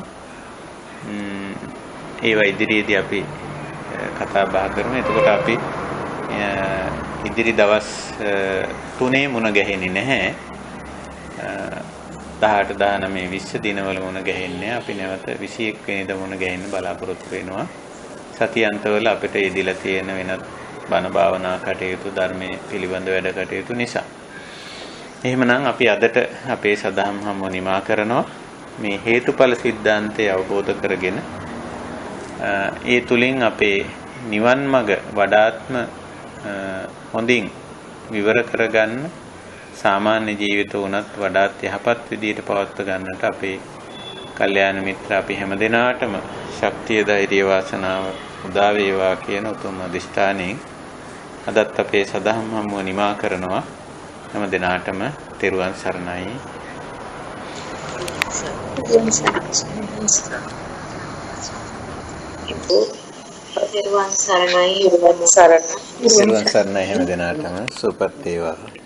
ඒවා ඉදිරියේදී අපි කතා බහ කරමු. එතකොට අපි ඉදිරි දවස් 3 මුණ ගැහෙන්නේ නැහැ. 18 19 20 දිනවල මුණ ගැහෙන්නේ. අපි නැවත 21 වෙනිදා මුණ ගැහෙන්න බලාපොරොත්තු වෙනවා. සතියන්තවල අපිට යෙදিলা තියෙන වෙනත් බණ භාවනා කටයුතු ධර්මයේ පිළිබඳ වැඩ කටයුතු නිසා. එහෙමනම් අපි අදට අපේ සදහම් හමුව නිමා කරනවා. මේ හේතුඵල સિદ્ધාන්තය අවබෝධ කරගෙන ඒ තුලින් අපේ නිවන් මඟ වඩාත්ම හොඳින් විවර කරගන්න සාමාන්‍ය ජීවිත උනත් වඩාත් යහපත් විදියට පවත්ව ගන්නට අපේ කල්යාණ මිත්‍ර අපි හැමදෙනාටම ශක්තිය ධෛර්ය වාසනාව උදා වේවා කියන උතුම් අධිෂ්ඨානයෙන් අදත් අපේ සදහම් හමුව නිමා කරනවා. හැමදෙනාටම තෙරුවන් සරණයි. තෙරුවන් සරණයි. තෙරුවන් සරණයි හැමදෙනාටම සුවපත් වේවා.